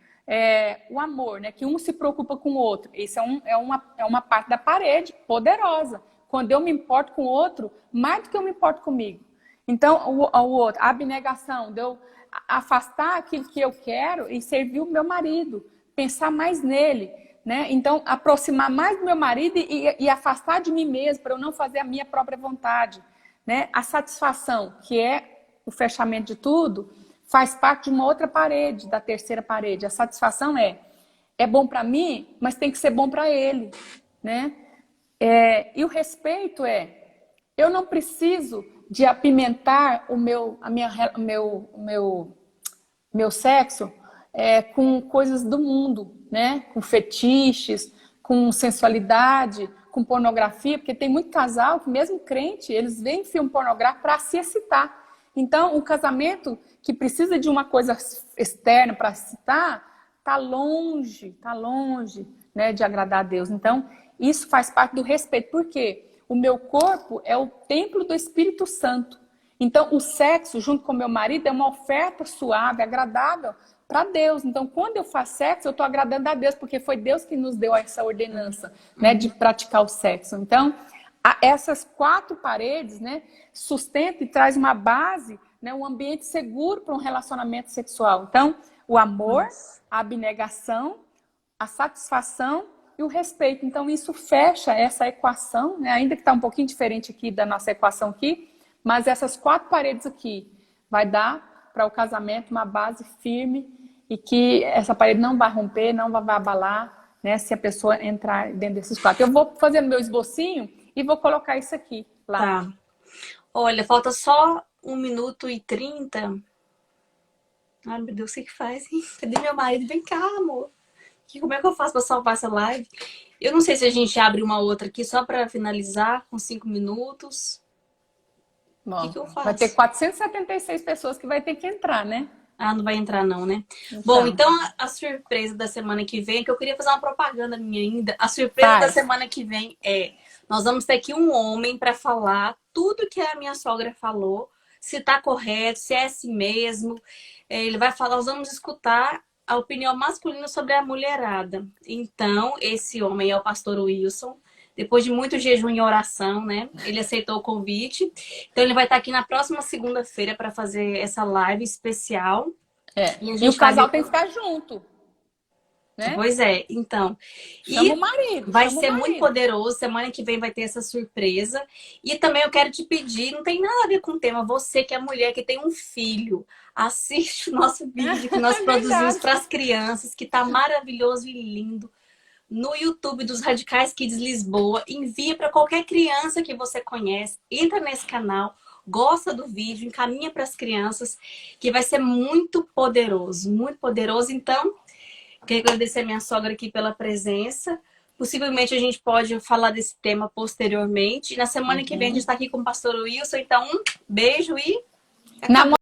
o amor, né? Que um se preocupa com o outro. Isso é uma parte da parede poderosa. Quando eu me importo com o outro, mais do que eu me importo comigo. Então, o outro, a abnegação, de eu afastar aquilo que eu quero e servir o meu marido, pensar mais nele, né? Então, aproximar mais do meu marido e afastar de mim mesmo, para eu não fazer a minha própria vontade, né? A satisfação, que é o fechamento de tudo, faz parte de uma outra parede, da terceira parede. A satisfação é bom para mim, mas tem que ser bom para ele, né? E o respeito eu não preciso de apimentar o meu sexo com coisas do mundo, né? Com fetiches, com sensualidade, com pornografia, porque tem muito casal que, mesmo crente, eles veem filme pornográfico para se excitar. Então, o casamento que precisa de uma coisa externa para se excitar, tá longe, né, de agradar a Deus. Então, isso faz parte do respeito. Por quê? O meu corpo é o templo do Espírito Santo. Então, o sexo, junto com o meu marido, é uma oferta suave, agradável para Deus. Então, quando eu faço sexo, eu estou agradando a Deus, porque foi Deus que nos deu essa ordenança, né, de praticar o sexo. Então, essas 4 paredes, né, sustenta e traz uma base, né, um ambiente seguro para um relacionamento sexual. Então, o amor, a abnegação, a satisfação e o respeito. Então, isso fecha essa equação, né? Ainda que está um pouquinho diferente aqui da nossa equação aqui, mas essas 4 paredes aqui vai dar para o casamento uma base firme e que essa parede não vai romper, não vai abalar, né? Se a pessoa entrar dentro desses 4. Eu vou fazer meu esbocinho e vou colocar isso aqui lá. Tá. Olha, falta só 1 minuto e 30. Ai, meu Deus, o que faz, hein? Cadê meu marido? Vem cá, amor. Como é que eu faço para salvar essa live? Eu não sei se a gente abre uma outra aqui só para finalizar com 5 minutos. Bom, o que eu faço? Vai ter 476 pessoas que vai ter que entrar, né? Ah, não vai entrar não, né? Bom, então a surpresa da semana que vem, que eu queria fazer uma propaganda minha ainda. A surpresa da semana que vem nós vamos ter aqui um homem para falar tudo que a minha sogra falou, se tá correto, se é assim mesmo. Ele vai falar, nós vamos escutar a opinião masculina sobre a mulherada. Então, esse homem é o pastor Wilson. Depois de muito jejum e oração, né? Ele aceitou o convite. Então, ele vai estar aqui na próxima segunda-feira para fazer essa live especial. E o casal tem que ficar junto. Né? Pois é, então. Chama o marido. Vai ser muito poderoso. Semana que vem vai ter essa surpresa. E também eu quero te pedir, não tem nada a ver com o tema, você que é mulher, que tem um filho, assiste o nosso vídeo que nós produzimos para as crianças, que tá maravilhoso e lindo, no YouTube dos Radicais Kids Lisboa. Envia para qualquer criança que você conhece. Entra nesse canal. gosta do vídeo, encaminha para as crianças, que vai ser muito poderoso, muito poderoso. Então, quero agradecer a minha sogra aqui pela presença. Possivelmente a gente pode falar desse tema posteriormente. E na semana que vem a gente está aqui com o pastor Wilson. Então, um beijo e... Namorado